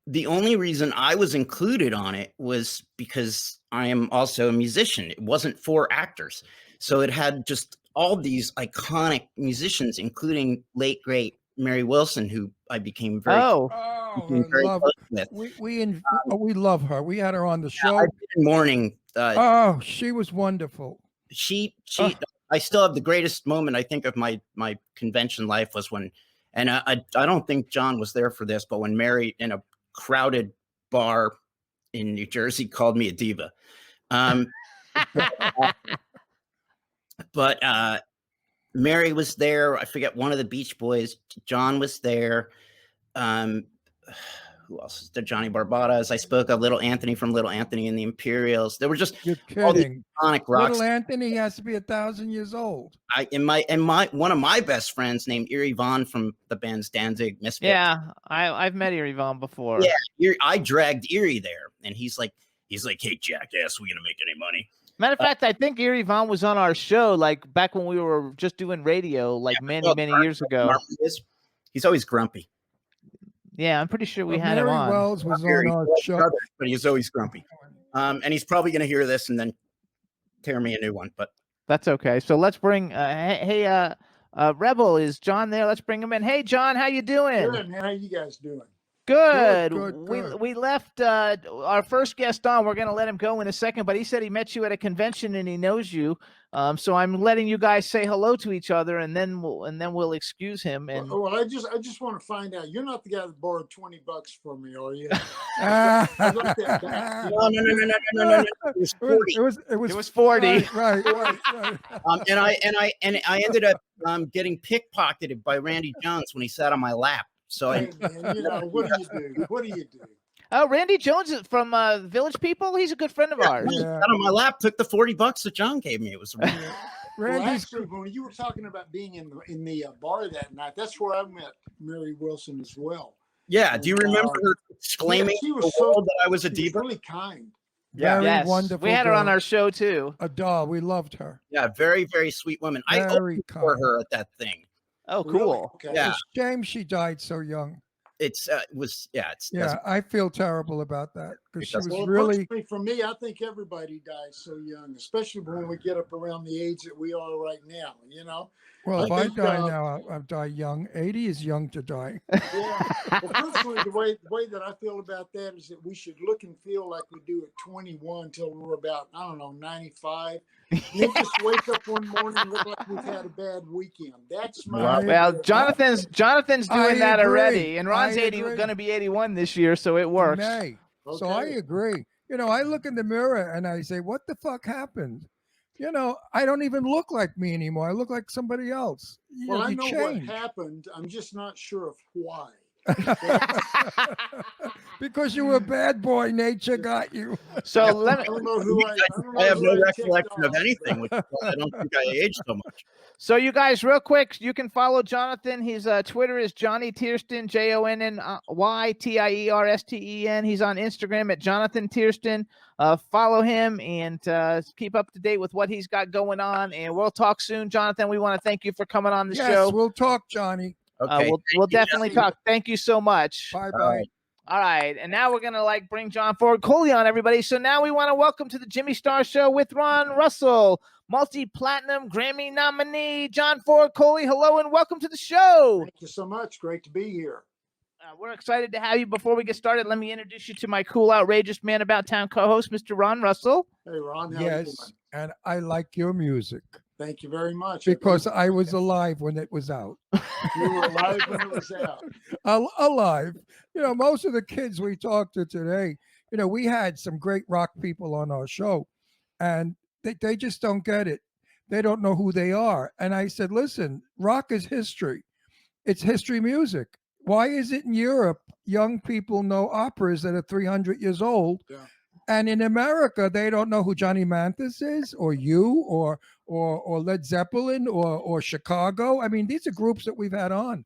the only reason I was included on it was because I am also a musician. It wasn't for actors. So it had just all these iconic musicians, including late, great Mary Wilson, who I became very, very close with. We love her. We had her on the show. I've been mourning. She was wonderful. I still have the greatest moment, I think, of my convention life was when, and I don't think John was there for this, but when Mary in a crowded bar in New Jersey called me a diva. But Mary was there. I forget, one of the Beach Boys. John was there. Who else is there? Johnny Barbadas. I spoke of Little Anthony from Little Anthony and the Imperials. There were just all these iconic rock. Little Anthony has to be 1,000 years old. One of my best friends named Erie Vaughn from the bands Danzig, Misfits. Yeah, I've met Erie Vaughn before. Yeah, I dragged Erie there, and he's like, "Hey, jackass, we gonna make any money?" Matter of fact, I think Erie Vaughn was on our show, like back when we were just doing radio, like many years ago. He's always grumpy. Yeah, I'm pretty sure we had him on. Mary Wells was on our show, but he's always grumpy. And he's probably going to hear this and then tear me a new one. But that's okay. So let's bring. Rebel, is John there? Let's bring him in. Hey, John, how you doing? Good, man. How you guys doing? Good. Good. We left our first guest on. We're going to let him go in a second, but he said he met you at a convention and he knows you. So I'm letting you guys say hello to each other, and then we'll excuse him. And well, I just want to find out. You're not the guy that borrowed $20 from me, are you? No. It was 40. Right. And I ended up getting pickpocketed by Randy Jones when he sat on my lap. So hey, man, what do you do? Oh, Randy Jones is from Village People. He's a good friend of ours. He sat on my lap, took the $40 that John gave me. It was well, actually, when you were talking about being in the bar that night, that's where I met Mary Wilson as well. Yeah. Do you remember her exclaiming she was that I was a diva? Really kind. Yeah, yes. Wonderful. We had her on our show too. A doll. We loved her. Yeah, very, very sweet woman. I opened for her at that thing. Oh, cool. Really? Okay. Yeah. It's a shame she died so young. I feel terrible about that because she was well, really. For me, I think everybody dies so young, especially when we get up around the age that we are right now. Well, if I die now, I'll die young. 80 is young to die. Yeah. Well, personally, the way that I feel about that is that we should look and feel like we do at 21 until we're about, 95. Then just wake up one morning and look like we've had a bad weekend. That's my. Well, Jonathan's doing that already, and Ron's going to be 81 this year, so it works. Okay. So I agree. I look in the mirror and I say, "What the fuck happened?" I don't even look like me anymore. I look like somebody else. Well, I know what happened. I'm just not sure of why. Because you were a bad boy, nature got you. So I don't know who I have no recollection of anything. Which I don't think I aged so much. So you guys, real quick, you can follow Jonathan. His Twitter is Johnny Tierston, JONNY TIERSTEN. He's on Instagram at Jonathan Tierston. Follow him and keep up to date with what he's got going on. And we'll talk soon, Jonathan. We want to thank you for coming on the show. Yes, we'll talk, Johnny. Okay. We'll definitely talk. Thank you so much. Bye All bye. right. All right, and now we're gonna bring John Ford Coley on, everybody. So now we want to welcome to the Jimmy Star Show with Ron Russell, multi-platinum Grammy nominee John Ford Coley. Hello and welcome to the show. Thank you so much. Great to be here. We're excited to have you. Before we get started, let me introduce you to my cool, outrageous man about town co-host, Mr. Ron Russell. Hey, Ron. How you Yes, doing? and I like your music Thank you very much. because I was alive when it was out. You were alive when it was out. Alive. Most of the kids we talked to today, we had some great rock people on our show, and they just don't get it. They don't know who they are. And I said, listen, rock is history. It's history music. Why is it in Europe young people know operas that are 300 years old? Yeah. And in America, they don't know who Johnny Mathis is, or you, or Led Zeppelin, or Chicago. I mean, these are groups that we've had on,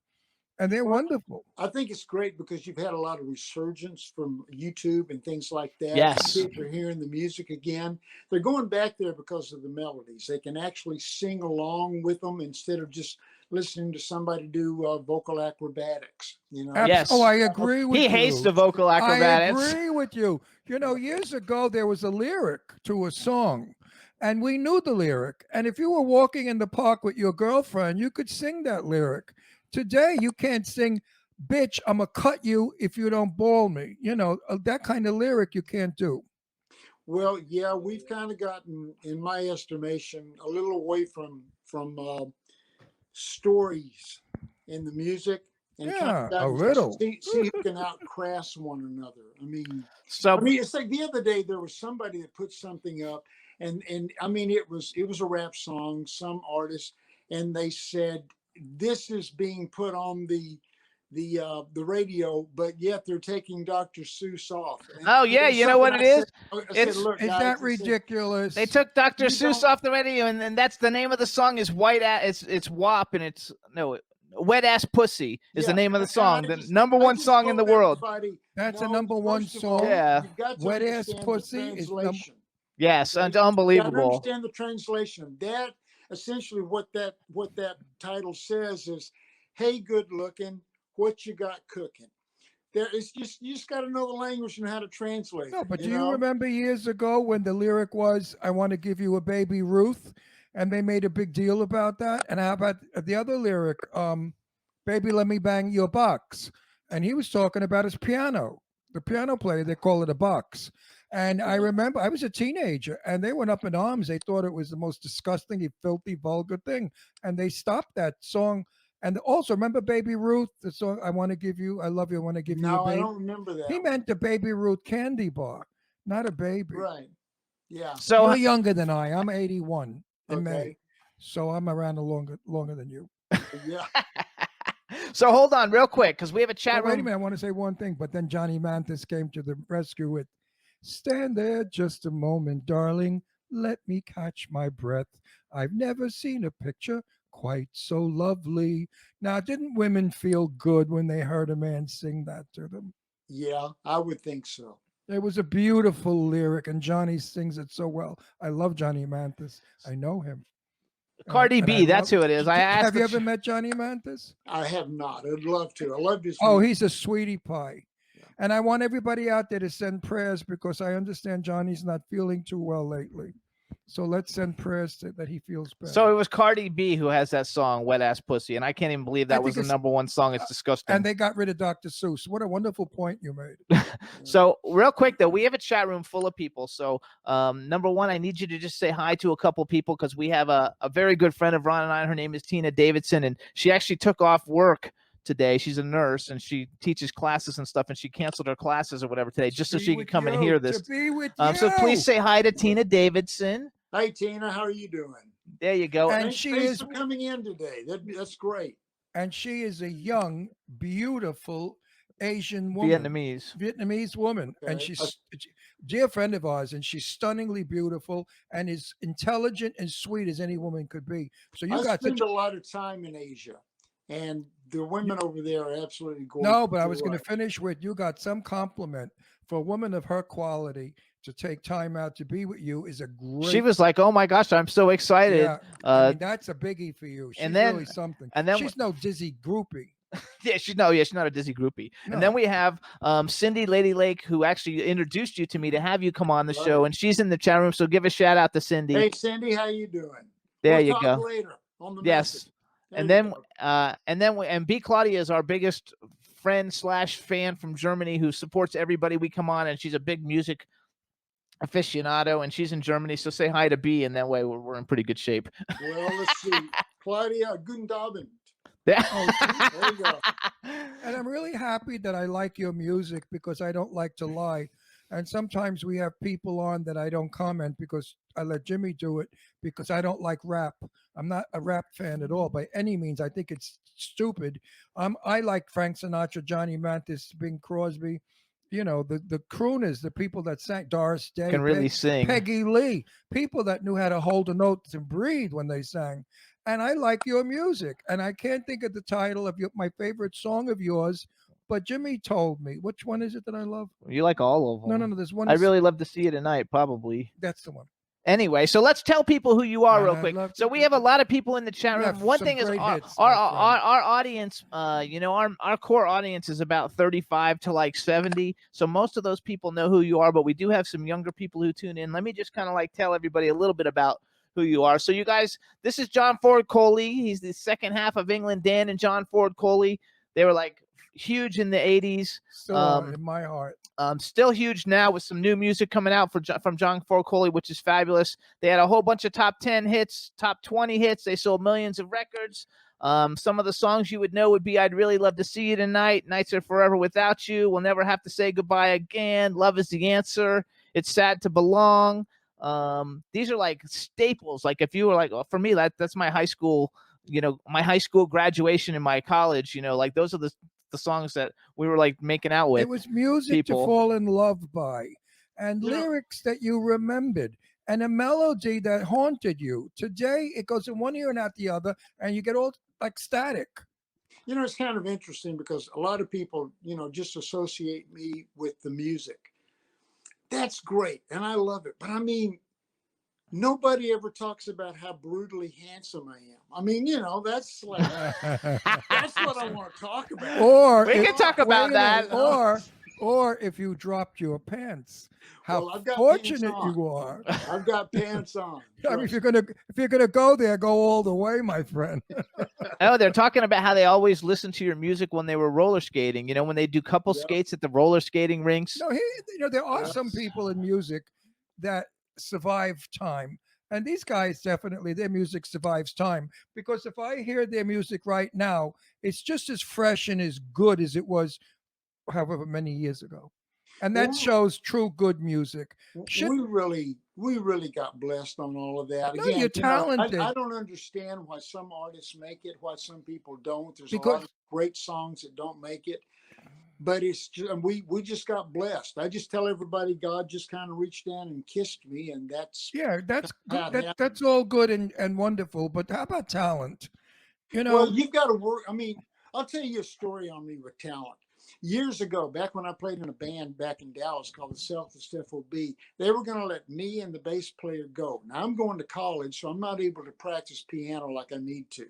and they're wonderful. I think it's great because you've had a lot of resurgence from YouTube and things like that. Yes. Kids are hearing the music again. They're going back there because of the melodies. They can actually sing along with them instead of just listening to somebody do vocal acrobatics. Yes. Oh, I agree with you. He hates the vocal acrobatics. I agree with you. Years ago, there was a lyric to a song, and we knew the lyric. And if you were walking in the park with your girlfriend, you could sing that lyric. Today, you can't sing, bitch, I'm going to cut you if you don't ball me. That kind of lyric you can't do. Well, yeah, we've kind of gotten, in my estimation, a little away from stories in the music. And Yeah, kind of a little. See who can outclass one another. I mean, So it's like the other day there was somebody that put something up, and I mean it was a rap song, some artist, and they said this is being put on the radio, but yet they're taking Dr. Seuss off. And oh yeah, you know what it is? Look, Is guys, that ridiculous? They took Dr. You Seuss don't- off the radio, and that's the name of the song is White Ass. It's WAP, and it's Wet Ass Pussy is the name of the song. The number one song in the world. That's a number one song. Yeah. You've got to Wet Ass understand the Pussy is translation. Yes, Okay? and You gotta unbelievable. understand the translation. That essentially what that title says is, "Hey, good looking, what you got cooking?" There is just you just got to know the language and how to translate. No, it, but do know? you remember years ago when the lyric was, I want to give you a baby Ruth? And they made a big deal about that. And how about the other lyric, baby, let me bang your box? And he was talking about his piano. The piano player, they call it a box. And I remember I was a teenager and they went up in arms. They thought it was the most disgusting, filthy, vulgar thing. And they stopped that song. And also, remember Baby Ruth, the song, I want to give you, I love you, I want to give you a No, I baby? don't remember that. He meant the Baby Ruth candy bar, not a baby. Right. Yeah. So You're younger than I. I'm 81 in May. Okay. So I'm around longer than you. Yeah. so hold on real quick because we have a But chat wait a room. minute, I want to say one thing. But then Johnny Mathis came to the rescue with, stand there just a moment, darling. Let me catch my breath. I've never seen a picture quite so lovely. Now, didn't women feel good when they heard a man sing that to them? Yeah, I would think so. It was a beautiful lyric, and Johnny sings it so well. I love Johnny Mathis. I know him. Cardi And B, I that's love- who it is. I asked. Have you ever met Johnny Mathis? I have not. I'd love to. I love his. Oh, music. he's a sweetie pie. Yeah. And I want everybody out there to send prayers because I understand Johnny's not feeling too well lately. So let's send prayers that he feels better. So it was Cardi B who has that song "Wet Ass Pussy," and I can't even believe I that was think the it's- number one song. It's disgusting. and they got rid of Dr. Seuss. What a wonderful point you made. So real quick though, we have a chat room full of people. So number one, I need you to just say hi to a couple people because we have a very good friend of Ron and I. Her name is Tina Davidson, and she actually took off work today. She's a nurse and she teaches classes and stuff, and she canceled her classes or whatever today just so Be she could with come and you, hear to this. be with So please you. say hi to Tina Davidson. Hey Tina, how are you doing? There you go. And Thanks, she thanks is- for coming in today. That's great. And she is a young, beautiful Asian woman. Vietnamese woman. And Okay. she's a dear friend of ours, and she's stunningly beautiful and is intelligent and sweet as any woman could be. So you I got spend such a lot of time in Asia, and the women over there are absolutely gorgeous. No, but I was You're going to right. finish with you got some compliment for a woman of her quality to take time out to be with you is a great. She was like, "Oh my gosh, I'm so excited." Yeah, I mean, that's a biggie for you. She's and then- really something. and then- she's no dizzy groupie. Yeah, she's not a Disney groupie. No. And then we have Cindy Lady Lake, who actually introduced you to me to have you come on the show, and she's in the chat room. So give a shout out to Cindy. Hey, Cindy, how you doing? There We'll you talk go. later on the Yes. message. And There then you go. and B Claudia is our biggest friend / fan from Germany who supports everybody we come on, and she's a big music aficionado, and she's in Germany. So say hi to B, and that way we're in pretty good shape. Well, let's see. Claudia, guten Abend. Yeah. There you go. And I'm really happy that I like your music because I don't like to lie. And sometimes we have people on that I don't comment because I let Jimmy do it because I don't like rap. I'm not a rap fan at all by any means. I think it's stupid. I like Frank Sinatra, Johnny Mathis, Bing Crosby, you know, the crooners, the people that sang, Doris Day, Can really sing. Peggy Lee, people that knew how to hold a note and breathe when they sang. And I like your music. And I can't think of the title of my favorite song of yours, but Jimmy told me. Which one is it that I love? You like all of them. No, there's one. I really love to see you tonight, probably. That's the one. Anyway, so let's tell people who you are And real I'd quick. love So to we do have a that. lot of people in the chat You room. have One some thing is great our, hits, our, my our, friend. our audience, you know, our core audience is about 35 to like 70. So most of those people know who you are, but we do have some younger people who tune in. Let me just kind of like tell everybody a little bit about who you are. So you guys, this is John Ford Coley. He's the second half of England Dan and John Ford Coley. They were like huge in the 80s. Still in my heart. Still huge now with some new music coming out from John Ford Coley, which is fabulous. They had a whole bunch of top 10 hits, top 20 hits. They sold millions of records. Some of the songs you would know would be I'd Really Love to See You Tonight, Nights Are Forever Without You, We'll Never Have to Say Goodbye Again, Love Is the Answer, It's Sad to Belong. These are like staples. Like if you were like, for me, that's my high school, you know, my high school graduation in my college, you know, like those are the songs that we were like making out with. It was music people. to fall in love by, and Yeah. lyrics that you remembered, and a melody that haunted you. Today, it goes in one ear and out the other, and you get all like static. You know, it's kind of interesting because a lot of people, you know, just associate me with the music. That's great. And I love it. But I mean, nobody ever talks about how brutally handsome I am. I mean, you know, that's like, that's what I want to talk about. Or We can talk about wait a minute, that. or if you dropped your pants, how Well, I've got fortunate pants on. you are. I've got pants on. I mean, if you're gonna go there, go all the way, my friend. Oh, they're talking about how they always listen to your music when they were roller skating. You know, when they do couple Yep. skates at the roller skating rinks. No, you know, there are Yes. some people in music that survive time. And these guys definitely, their music survives time. Because if I hear their music right now, it's just as fresh and as good as it was however many years ago. And that Well, shows true good music. we really got blessed on all of that. No, Again, you're you know, talented. I don't understand why some artists make it, why some people don't. There's a Because- lot of great songs that don't make it. But it's just, we just got blessed. I just tell everybody God just kind of reached down and kissed me, and that's Yeah, that's How good. it That's all good and wonderful. But how about talent? You know, well, you've got to work. I mean, I'll tell you a story on me with talent. Years ago, back when I played in a band back in Dallas called the Selfless FOB, they were going to let me and the bass player go. Now I'm going to college, so I'm not able to practice piano like I need to.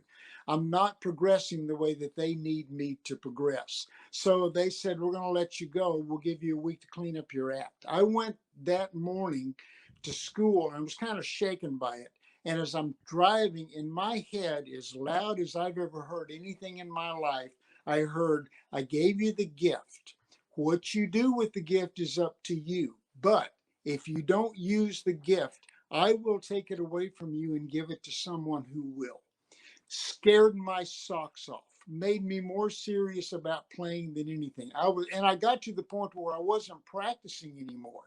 I'm not progressing the way that they need me to progress. So they said, we're going to let you go. We'll give you a week to clean up your act. I went that morning to school and I was kind of shaken by it. And as I'm driving in my head, as loud as I've ever heard anything in my life, I heard, I gave you the gift. What you do with the gift is up to you. But if you don't use the gift, I will take it away from you and give it to someone who will. Scared my socks off, made me more serious about playing than anything. I got to the point where I wasn't practicing anymore.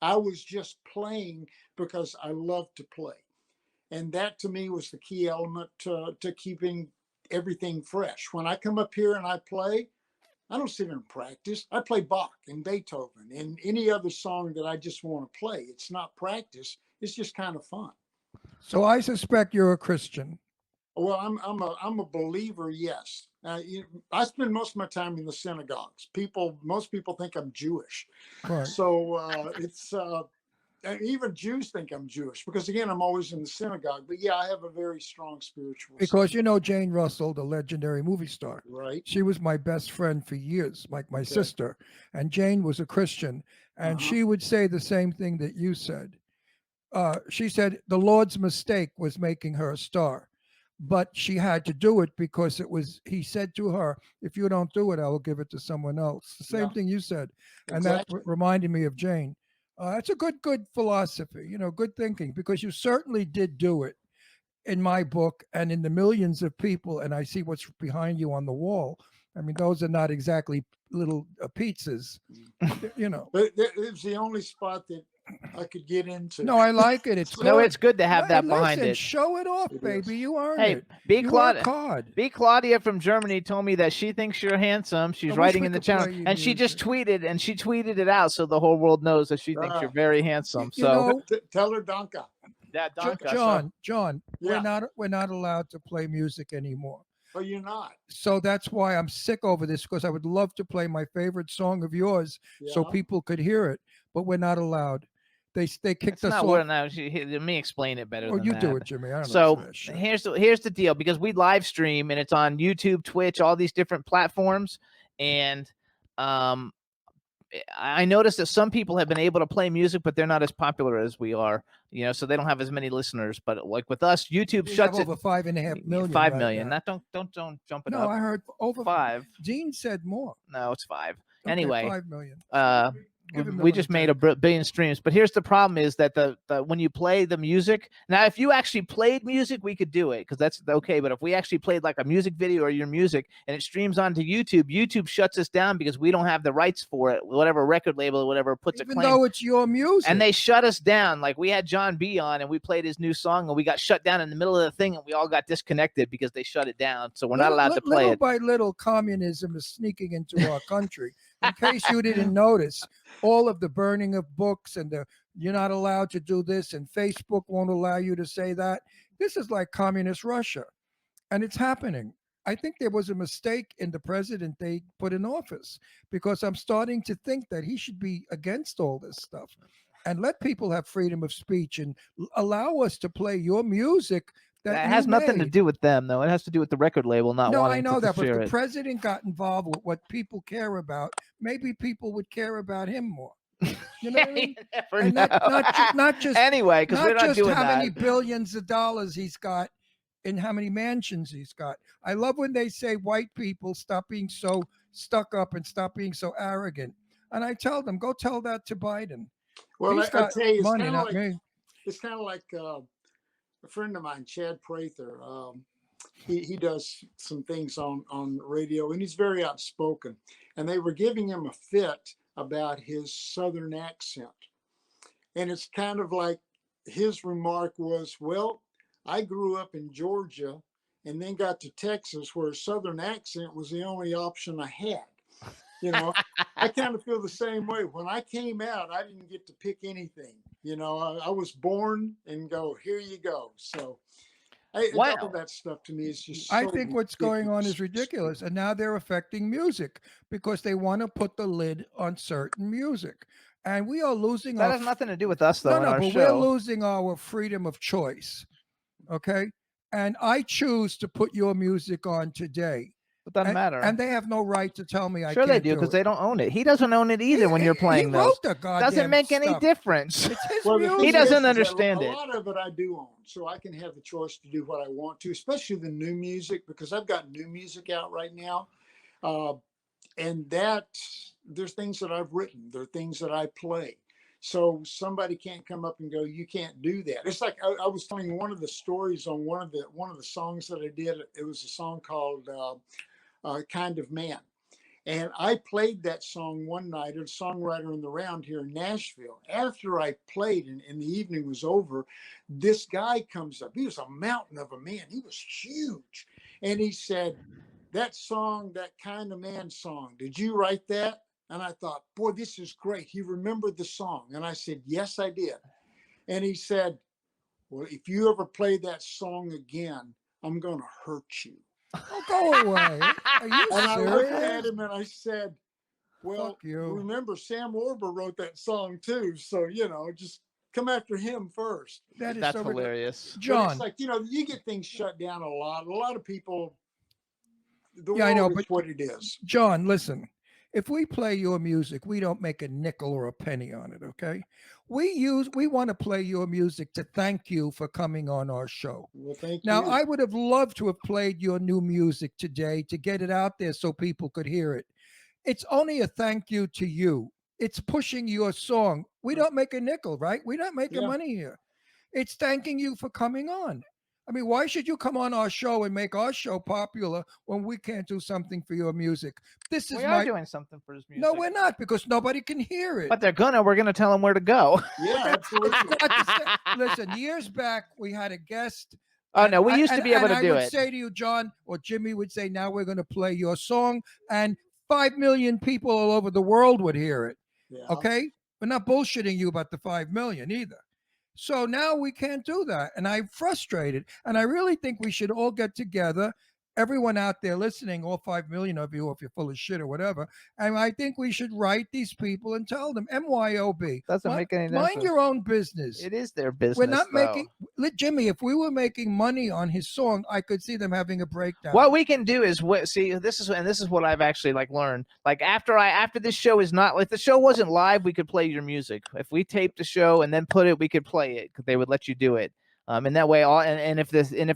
I was just playing because I love to play. And that to me was the key element to keeping everything fresh. When I come up here and I play, I don't sit and practice. I play Bach and Beethoven and any other song that I just want to play. It's not practice. It's just kind of fun. so I suspect you're a Christian. Well, I'm a believer. Yes, I spend most of my time in the synagogues. Most people think I'm Jewish, Right. so it's even Jews think I'm Jewish because, again, I'm always in the synagogue. But yeah, I have a very strong spiritual Because side. you know Jane Russell, the legendary movie star. Right. She was my best friend for years, like my Okay. sister. And Jane was a Christian. And she would say the same thing that you said. She said the Lord's mistake was making her a star. But she had to do it because he said to her, if you don't do it, I will give it to someone else. The same Yeah. thing you said. And that Exactly. reminded me of Jane. It's a good philosophy, you know, good thinking, because you certainly did do it in my book and in the millions of people. And I see what's behind you on the wall. I mean, those are not exactly little pizzas, you know. But it was the only spot that I could get into. No, I like it. It's No, good. it's good to have that behind Listen, it. show it off, It baby. is. You earned Hey, it. B. You work Claudia, hard. B. Claudia from Germany told me that she thinks you're handsome. She's I wish writing we in the could channel, play you and she just music. tweeted it out so the whole world knows that she thinks Ah. you're very handsome. You So know, Tell her Donka. yeah, Donka. John, Yeah. we're not allowed to play music anymore. Oh, you're not. So that's why I'm sick over this, because I would love to play my favorite song of yours so Yeah. people could hear it, but we're not allowed. They kicked It's us not off. word now. Let me explain it better. Or than you that. do it, Jimmy. I don't know So that shit. here's the deal, because we live stream and it's on YouTube, Twitch, all these different platforms, and I noticed that some people have been able to play music, but they're not as popular as we are, you know, so they don't have as many listeners. But like with us, YouTube We shuts have it. over 5.5 million. 5 right million. now. Not don't jump it No, up. I heard over 5. Dean said more. No, it's 5. Okay, Anyway, 5 million. we Give him the we just money made a back. billion streams. But here's the problem: is that the when you play the music, now if you actually played music, we could do it because that's okay. But if we actually played like a music video or your music and it streams onto YouTube, YouTube shuts us down because we don't have the rights for it. Whatever record label or whatever puts Even a claim. though it's your music. And they shut us down. Like we had John B on and we played his new song and we got shut down in the middle of the thing and we all got disconnected because they shut it down. So we're not allowed to play little it. by little, communism is sneaking into our country. In case you didn't notice, all of the burning of books and you're not allowed to do this and Facebook won't allow you to say that. This is like communist Russia. And it's happening. I think there was a mistake in the president they put in office, because I'm starting to think that he should be against all this stuff and let people have freedom of speech and allow us to play your music. That has nothing to do with them, though. It has to do with the record label not No, wanting I know to that, but if share the it. president got involved with what people care about, maybe people would care about him more. You know what I mean? And not just anyway, because we're not just doing how that. many billions of dollars he's got and how many mansions he's got. I love when they say white people stop being so stuck up and stop being so arrogant. And I tell them, go tell that to Biden. Well, He's I got tell you, it's money, kind of not like me. it's kind of like a friend of mine, Chad Prather. He does some things on radio, and he's very outspoken. And they were giving him a fit about his Southern accent, and it's kind of like his remark was, "Well, I grew up in Georgia, and then got to Texas, where a Southern accent was the only option I had." You know, I kind of feel the same way. When I came out, I didn't get to pick anything. You know, I was born and go, here you go. So Wow. all that stuff to me is just I so think what's going on is ridiculous. ridiculous. And now they're affecting music because they want to put the lid on certain music. And we are losing That our has nothing to do with us, though, in no, our but show. we're losing our freedom of choice. Okay. And I choose to put your music on today. It doesn't matter. And they have no right to tell me I Sure can't they do, because it. they don't own it. He doesn't own it either when you're playing he those. wrote the goddamn Doesn't make any stuff. difference. It's his Well, the music. thing He doesn't is that understand a it. lot of it I do own, so I can have the choice to do what I want to, especially the new music, because I've got new music out right now. And that there's things that I've written, there are things that I play. So somebody can't come up and go, you can't do that. It's like I was telling one of the stories on one of the songs that I did. It was a song called Kind of Man. And I played that song one night at a songwriter in the round here in Nashville. After I played and the evening was over, this guy comes up. He was a mountain of a man. He was huge. And he said, that song, that Kind of Man song, did you write that? And I thought, boy, this is great. He remembered the song. And I said, yes, I did. And he said, well, if you ever play that song again, I'm going to hurt you. Oh, go away. Are you And I looked at serious? him and I said, well, Fuck you. remember, Sam Orber wrote that song too. So, you know, just come after him first. That is That's so ridiculous. hilarious. But John. it's like, you get things shut down a lot. A lot of people, the Yeah, I know, world is but what it is. John, listen. If we play your music, we don't make a nickel or a penny on it, okay? We want to play your music to thank you for coming on our show. Well, thank Now, you. I would have loved to have played your new music today to get it out there so people could hear it. It's only a thank you to you. It's pushing your song. We don't make a nickel, right? We're not making Yeah. money here. It's thanking you for coming on. I mean, why should you come on our show and make our show popular when we can't do something for your music? This is We are my doing something for his music. no, we're not, because nobody can hear it. But we're gonna tell them where to go. Yeah, absolutely. It's not the same. Listen, years back we had a guest. Oh and no, we I- used to and- be able and to I do would it. say to you, John, or Jimmy would say, now we're going to play your song, and 5 million people all over the world would hear it. Yeah. Okay, we're not bullshitting you about the 5 million either. So now we can't do that, and I'm frustrated. And I really think we should all get together, everyone out there listening, all 5 million of you, if you're full of shit or whatever. And I think we should write these people and tell them, MYOB. Doesn't make any Mind difference. your own business. It is their business. We're not though. making Jimmy. If we were making money on his song, I could see them having a breakdown. What we can do is see. This is what I've actually learned. Like after this show is not, if the show wasn't live, we could play your music. If we taped the show and then put it, we could play it. They would let you do it. And that way, if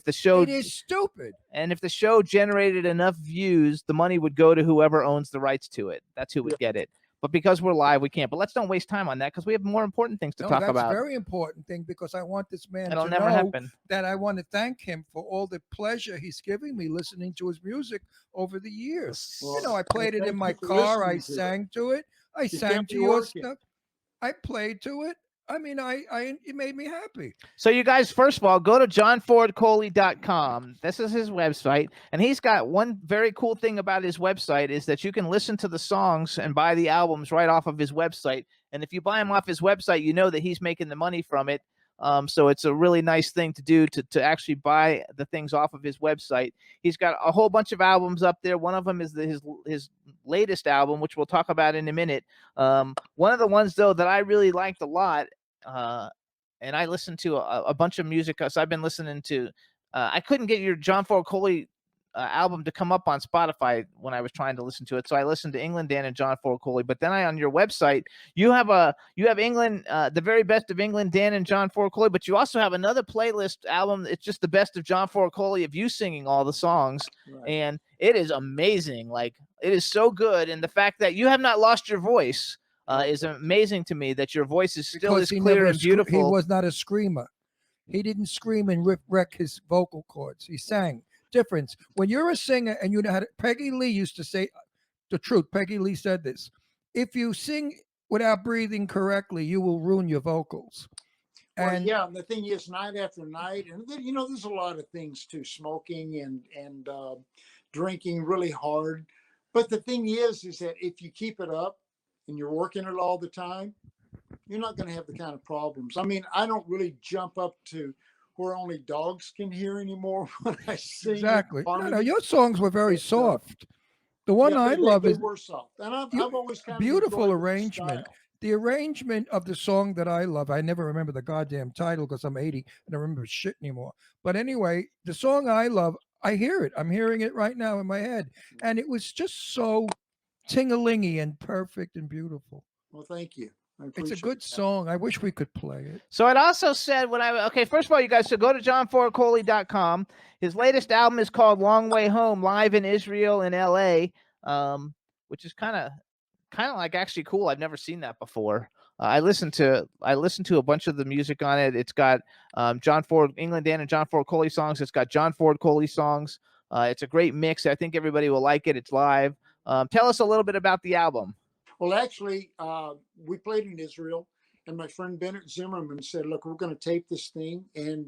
the show, it is stupid. and if the show generated enough views, the money would go to whoever owns the rights to it. That's who would get it. But because we're live, we can't. But let's don't waste time on that because we have more important things to talk that's about. a very important thing, because I want this man It'll to never know happen. that I want to thank him for all the pleasure he's giving me listening to his music over the years. Well, I played it thank in my you for car. I listening to it. sang to it. I You sang kept to me your working. stuff. I played to it. I mean, it made me happy. So you guys, first of all, go to johnfordcoley.com. This is his website, and he's got one very cool thing about his website is that you can listen to the songs and buy the albums right off of his website. And if you buy them off his website, you know that he's making the money from it. So it's a really nice thing to do to actually buy the things off of his website. He's got a whole bunch of albums up there. One of them is his latest album, which we'll talk about in a minute. One of the ones though that I really liked a lot, and I listened to a bunch of music. So I've been listening to. I couldn't get your John Ford Coley album to come up on Spotify when I was trying to listen to it. So I listened to England Dan and John Ford Coley. But then on your website, you have England, the very best of England Dan and John Ford Coley. But you also have another playlist album. It's just the best of John Ford Coley of you singing all the songs, Right. and it is amazing. Like it is so good, and the fact that you have not lost your voice is amazing to me. That your voice is still as clear and beautiful. He was not a screamer. He didn't scream and wreck his vocal cords. He sang. Difference when you're a singer, and you know how to, Peggy Lee used to say the truth. Peggy Lee said this: if you sing without breathing correctly, you will ruin your vocals. Well, And yeah, and the thing is, night after night, and then, there's a lot of things too, smoking and drinking really hard. But the thing is that if you keep it up and you're working it all the time, you're not going to have the kind of problems. I mean, I don't really jump up to where only dogs can hear anymore when I sing. exactly. No, harmony. your songs were very But, soft. The one Yeah, I they love is were soft, and I've always kind of beautiful enjoyed the arrangement. style. The arrangement of the song that I love, I never remember the goddamn title because I'm 80 and I don't remember shit anymore. But anyway, the song I love, I hear it. I'm hearing it right now in my head. And it was just so ting-a-lingy and perfect and beautiful. Well, thank you. I It's a appreciate good that. song. I wish we could play it. So it also said first of all, you guys should go to johnfordcoley.com. His latest album is called Long Way Home, live in Israel and LA, which is kind of like actually cool. I've never seen that before. I listened to a bunch of the music on it. It's got England Dan and John Ford Coley songs. It's got John Ford Coley songs. It's a great mix. I think everybody will like it. It's live. Tell us a little bit about the album. Well, actually, we played in Israel, and my friend Bennett Zimmerman said, "Look, we're going to tape this thing and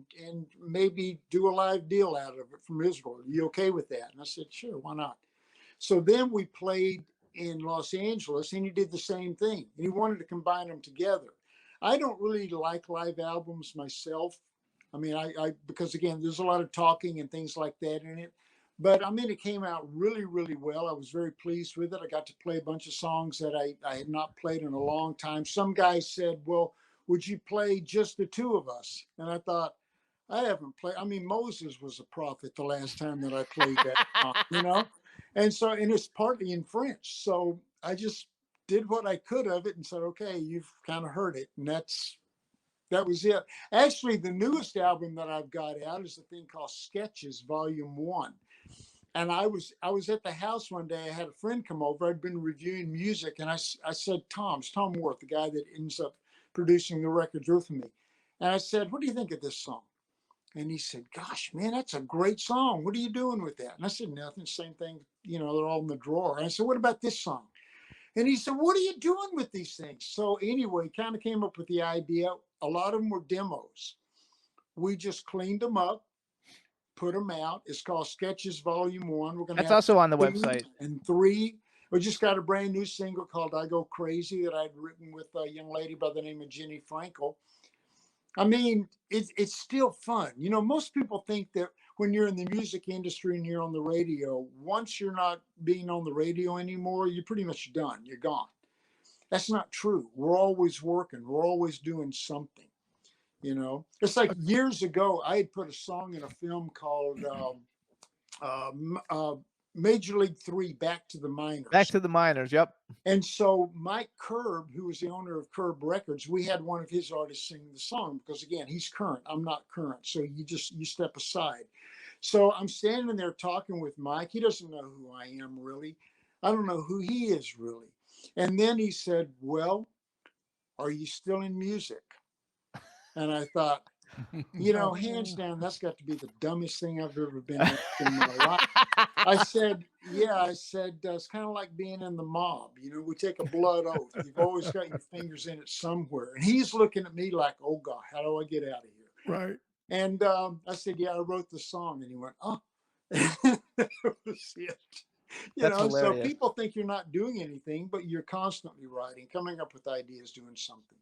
maybe do a live deal out of it from Israel. Are you okay with that?" And I said, "Sure, why not?" So then we played in Los Angeles, and he did the same thing. And he wanted to combine them together. I don't really like live albums myself. I mean, I because again, there's a lot of talking and things like that in it. But I mean, it came out really, really well. I was very pleased with it. I got to play a bunch of songs that I had not played in a long time. Some guys said, "Well, would you play just the two of us? And I thought, I haven't played. I mean, Moses was a prophet the last time that I played that song, you know? And so, and it's partly in French. So I just did what I could of it and said, okay, you've kind of heard it. And that was it. Actually, the newest album that I've got out is a thing called Sketches Volume 1. And I was at the house one day. I had a friend come over. I'd been reviewing music. And I said, Tom Worth, the guy that ends up producing the records with me. And I said, what do you think of this song? And he said, gosh, man, that's a great song. What are you doing with that? And I said, nothing, same thing. You know, they're all in the drawer. And I said, what about this song? And he said, what are you doing with these things? So anyway, kind of came up with the idea. A lot of them were demos. We just cleaned them up, put them out. It's called Sketches Volume 1. We're going to That's also on the website. And 3. We just got a brand new single called I Go Crazy that I'd written with a young lady by the name of Jenny Frankel. I mean, it's still fun. You know, most people think that when you're in the music industry and you're on the radio, once you're not being on the radio anymore, you're pretty much done. You're gone. That's not true. We're always working. We're always doing something, you know. It's like years ago, I had put a song in a film called Major League 3, Back to the Minors. Back to the Minors, yep. And so Mike Curb, who was the owner of Curb Records, we had one of his artists sing the song because, again, he's current. I'm not current. So you step aside. So I'm standing there talking with Mike. He doesn't know who I am, really. I don't know who he is, really. And then he said, well, are you still in music? And I thought, you know, hands down, that's got to be the dumbest thing I've ever been in my life. I said, yeah, it's kind of like being in the mob. You know, we take a blood oath. You've always got your fingers in it somewhere. And he's looking at me like, oh, God, how do I get out of here? Right. And I said, yeah, I wrote the song. And he went, oh, that was it. You know, hilarious. So people think you're not doing anything, but you're constantly writing, coming up with ideas, doing something.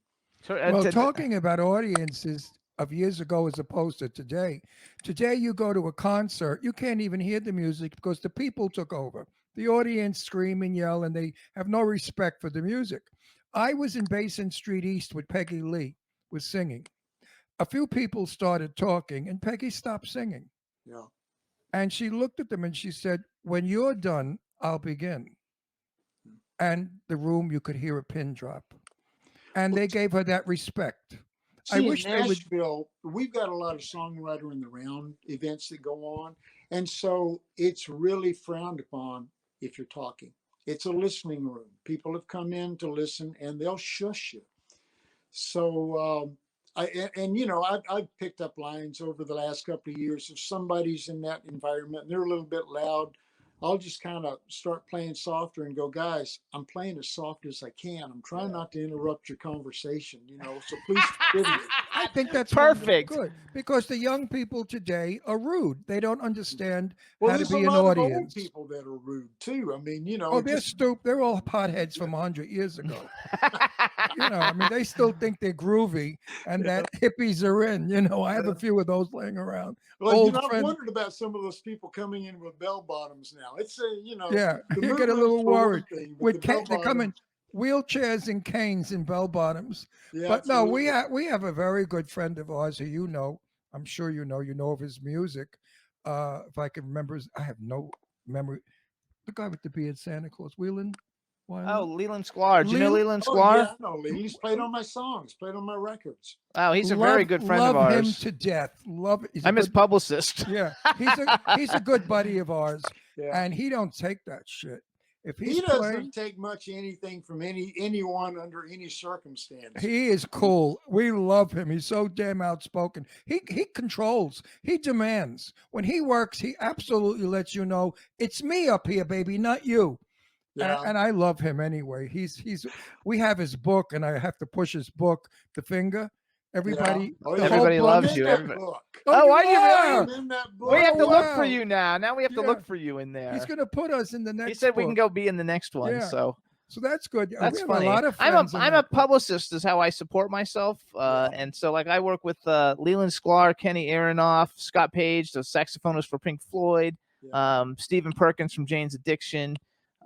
Well, talking about audiences of years ago as opposed to today. Today, you go to a concert, you can't even hear the music because the people took over. The audience scream and yell, and they have no respect for the music. I was in Basin Street East with Peggy Lee, was singing. A few people started talking, and Peggy stopped singing. Yeah. And she looked at them and she said, when you're done, I'll begin. And the room, you could hear a pin drop. And they gave her that respect. See, I wish in Nashville, we've got a lot of songwriter in the round events that go on. And so it's really frowned upon if you're talking. It's a listening room. People have come in to listen and they'll shush you. So, you know, I've picked up lines over the last couple of years. If somebody's in that environment and they're a little bit loud, I'll just kind of start playing softer and go, guys, I'm playing as soft as I can. I'm trying not to interrupt your conversation, you know, so please forgive me. I think that's perfect. Good because the young people today are rude. They don't understand how to be an audience. There's a lot of old people that are rude too. I mean, you know. Oh, they're stupid. They're all potheads from 100 years ago. You know, I mean, they still think they're groovy and that hippies are in. You know, I have a few of those laying around. Well, you know, I've wondered about some of those people coming in with bell bottoms now. It's you know. Yeah, you get a little worried. With they come in wheelchairs and canes and bell bottoms. Yeah, but absolutely. No, we have a very good friend of ours who you know. I'm sure you know of his music. If I can remember, I have no memory. The guy with the beard, Santa Claus, Leland. Oh, Leland Sklar. Do you know Leland Sklar? Yeah, I know Leland. He's played on my songs, played on my records. Oh, he's a very good friend of ours. Love him to death. I'm his publicist. Yeah, he's a good buddy of ours, and he don't take that shit. If he doesn't take much anything from anyone under any circumstance. He is cool. We love him. He's so damn outspoken. He controls. He demands. When he works, he absolutely lets you know it's me up here, baby, not you. Yeah. And I love him anyway. We have his book, and I have to push his book, The Finger. Everybody, everybody loves you. Oh, are you really? We have to look for you now. Now we have to look for you in there. He's going to put us in the next. He said we can go be in the next one. Yeah. So that's good. That's funny. A lot of I'm a publicist, is how I support myself. And so like I work with Leland Sklar, Kenny Aronoff, Scott Page, the saxophonist for Pink Floyd, Stephen Perkins from Jane's Addiction.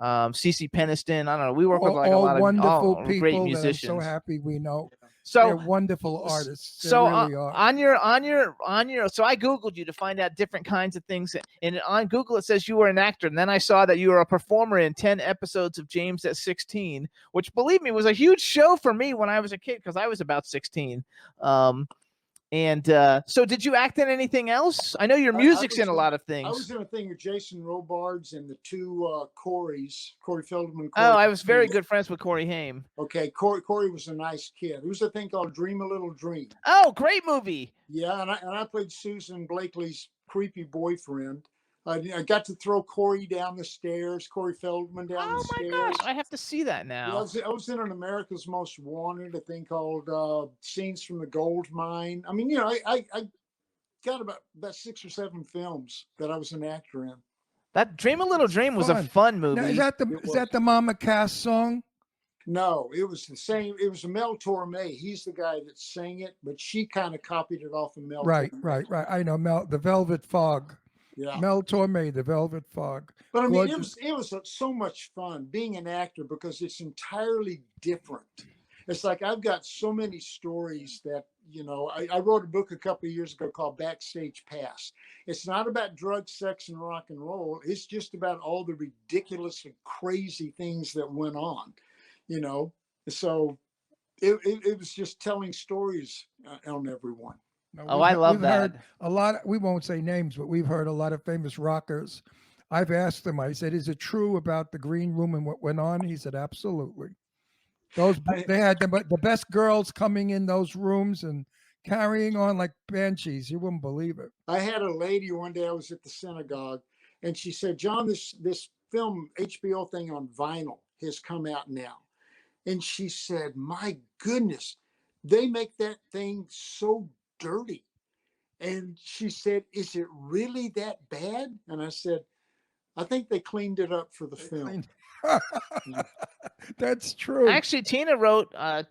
CeCe Peniston. I don't know. We work with like a lot of wonderful people great musicians. That I'm so happy we know. They're So wonderful artists. They so really are. on your so I googled you to find out different kinds of things, and on Google it says you were an actor, and then I saw that you were a performer in 10 episodes of James at 16, which, believe me, was a huge show for me when I was a kid, because I was about 16. So did you act in anything else? I know your music's in a lot of I was things. in a thing with Jason Robards and the two Corys, Corey Feldman. Oh, I was very good friends with Corey Haim. Okay, Corey was a nice kid. There was a thing called Dream a Little Dream. Oh, great movie. Yeah, and I played Susan Blakely's creepy boyfriend. I got to throw Corey down the stairs, Corey Feldman down the stairs. Oh my gosh, I have to see that Yeah, now. I was in an America's Most Wanted, a thing called Scenes from the Gold Mine. I mean, you know, I got about 6 or 7 films that I was an actor in. That Dream a Little Dream was a Fun. fun Now, movie. is that the Mama Cass song? No, it was the same. It was Mel Torme. He's the guy that sang it, but she kind of copied it off of Mel. Right, Torme. right. I know the Velvet Fog. Yeah. Mel Torme, the Velvet Fog. But I mean, Gorgeous. it was so much fun being an actor because it's entirely different. It's like I've got so many stories that, you know, I wrote a book a couple of years ago called Backstage Pass. It's not about drugs, sex, and rock and roll. It's just about all the ridiculous and crazy things that went on, you know. So it was just telling stories on everyone. No, Oh, I love we've heard that. a lot. We won't say names, but we've heard a lot of famous rockers. I've asked them. I said, "Is it true about the green room and what went on?" He said, "Absolutely." They had the best girls coming in those rooms and carrying on like banshees. You wouldn't believe it. I had a lady one day. I was at the synagogue, and she said, "John, this film HBO thing on vinyl has come out now," and she said, "My goodness, they make that thing so dirty." And she said, "Is it really that bad?" And I said, "I think they cleaned it up for the film." That's true. Actually, Tina wrote that